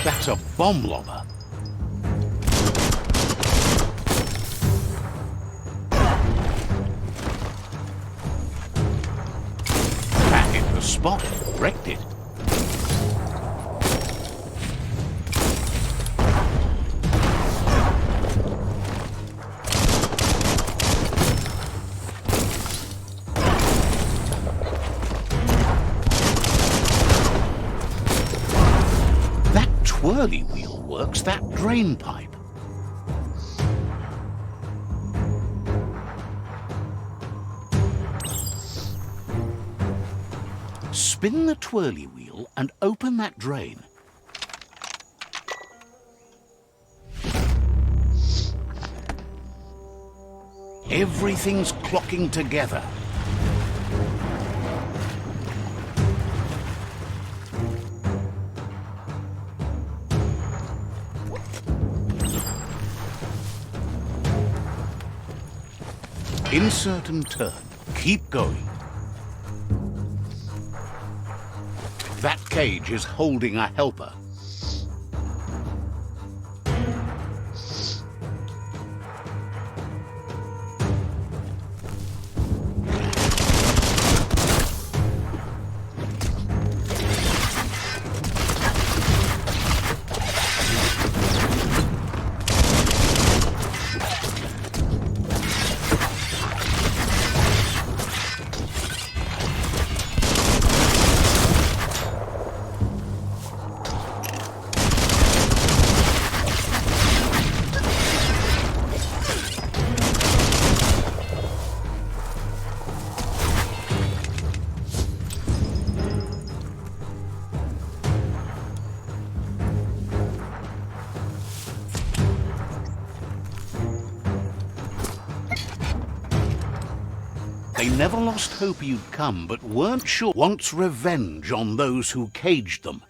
That's a bomb lobber. That hit the spot, wrecked it. twirly wheel works that drain pipe. Spin the twirly wheel and open that drain. Everything's clocking together. Insert and turn. Keep going. That cage is holding a helper. They never lost hope you'd come, but weren't sure. Wants revenge on those who caged them.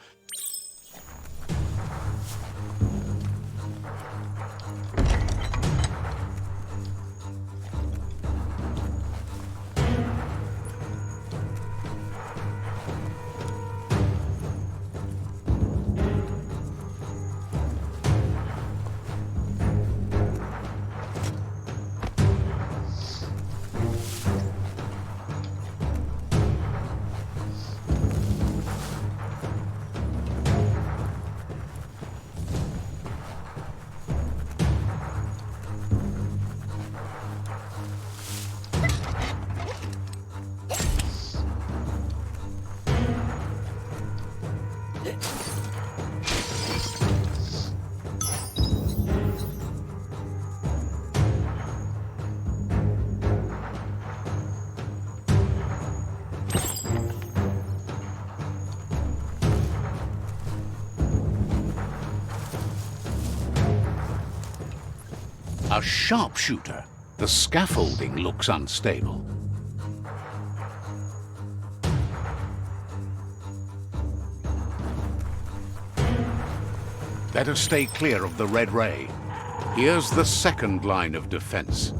A sharpshooter. The scaffolding looks unstable. Better stay clear of the red ray. Here's the second line of defense.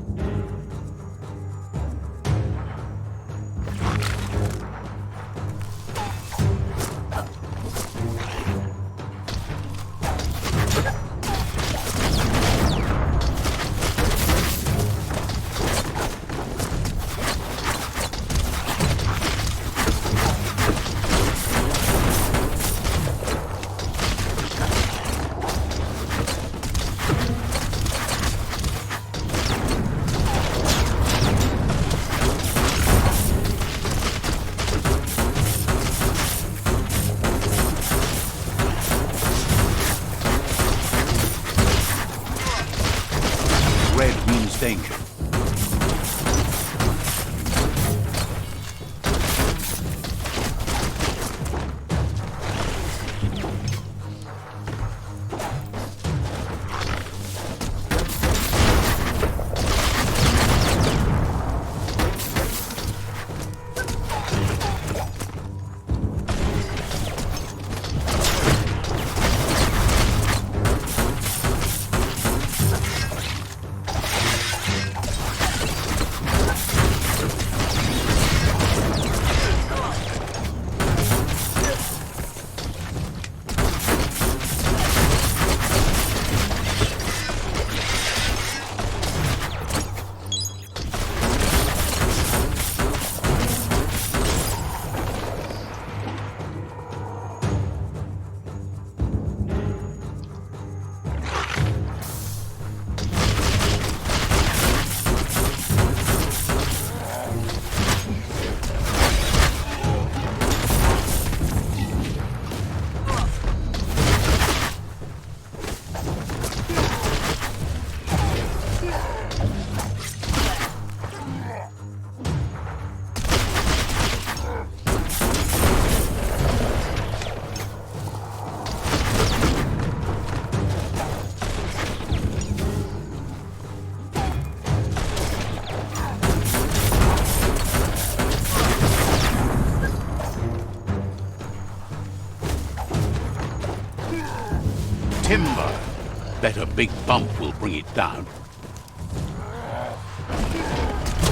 Bet a big bump will bring it down.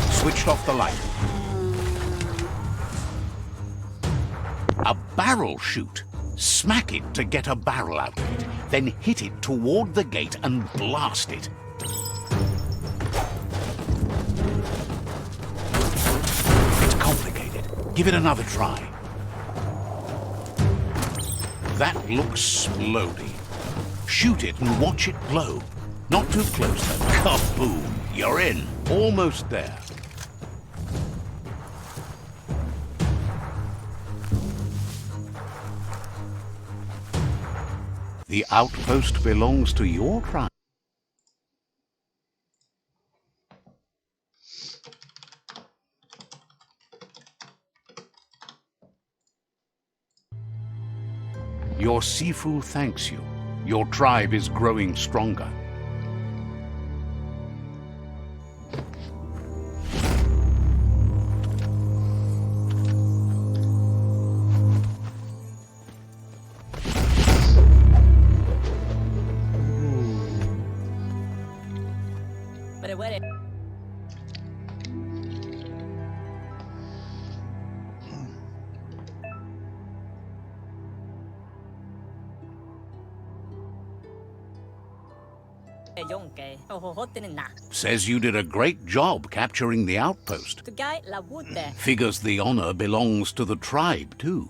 Switched off the light. A barrel shoot. Smack it to get a barrel out of it. Then hit it toward the gate and blast it. It's complicated. Give it another try. That looks splody. Shoot it and watch it blow. Not too close though. Kaboom! You're in. Almost there. The outpost belongs to your tribe. Your Sifu thanks you. Your tribe is growing stronger. Says you did a great job capturing the outpost. Figures the honor belongs to the tribe, too.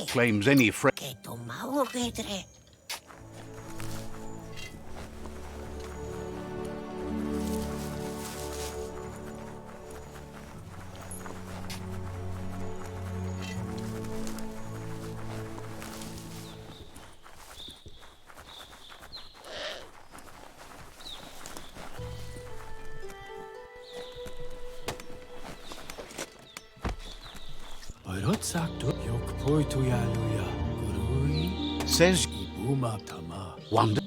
Claims any friend. Says wonder.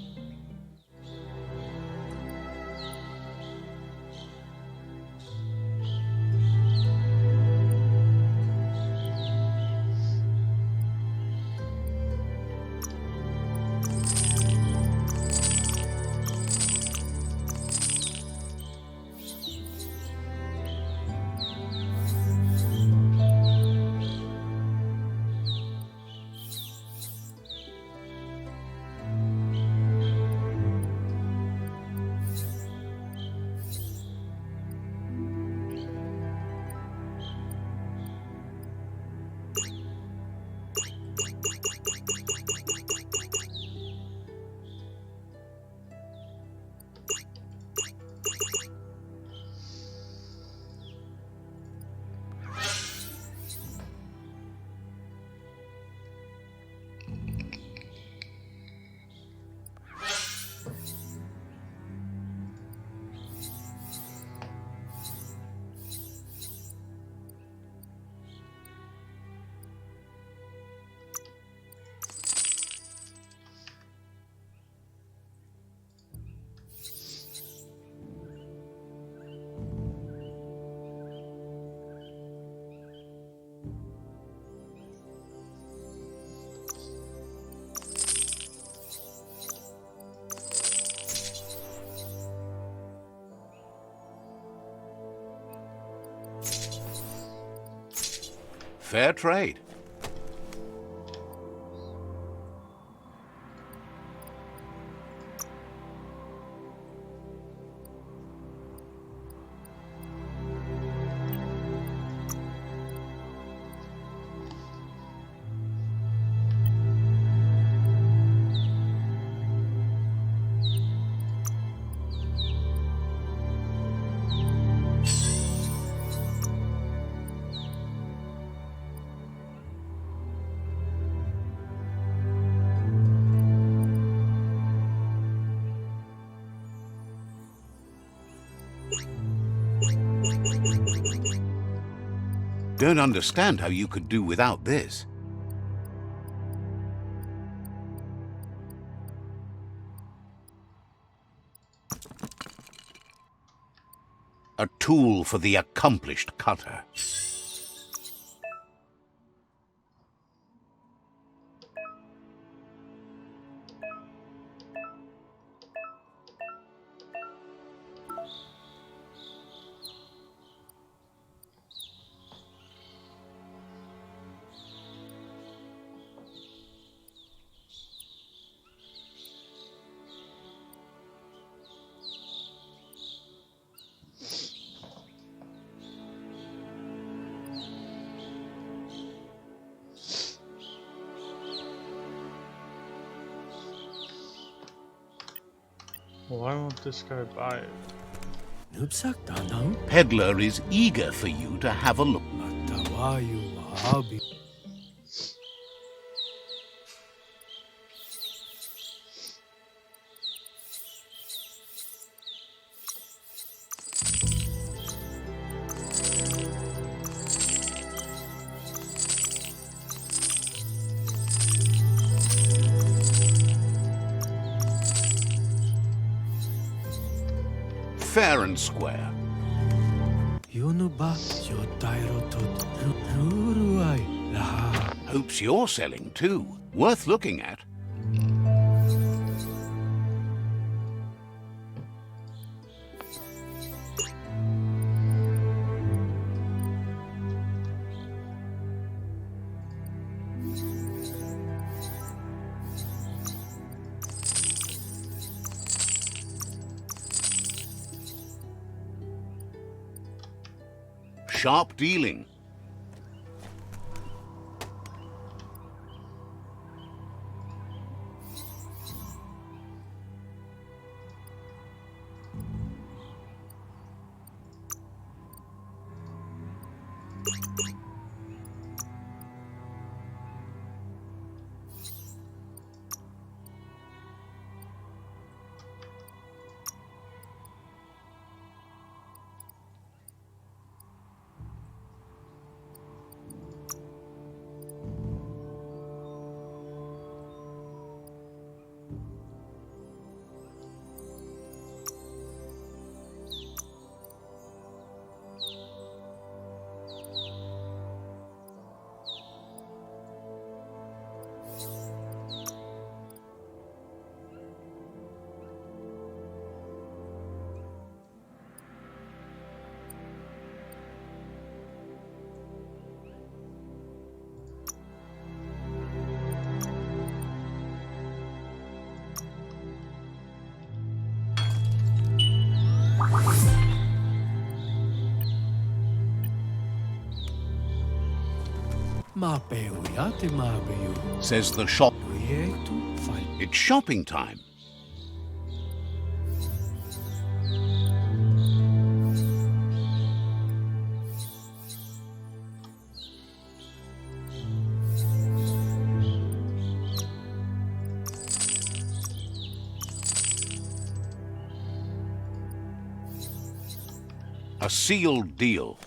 Fair trade. Don't understand how you could do without this. A tool for the accomplished cutter. Why won't this guy buy it? Nupsak tanang Peddler is eager for you to have a look. matawayu mahabi. Fair and square. Yunuba yotairo tot ruruai laha. Hopes you're selling too. Worth looking at. Sharp dealing. Mapeuyate mabeyu. Says the shop. Yetu fal. It's shopping time. A sealed deal.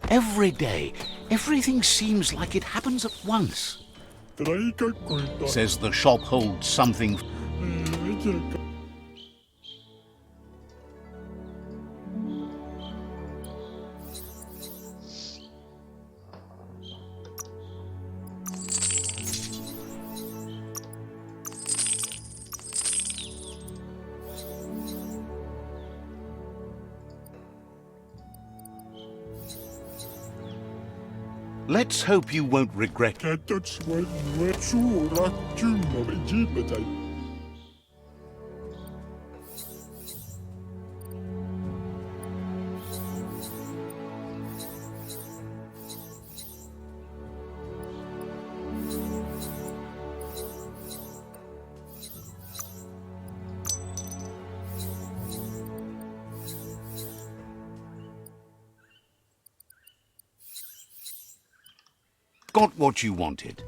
Every day, everything seems like it happens at once. Says the shop holds something. Let's hope you won't regret it. Got what you wanted.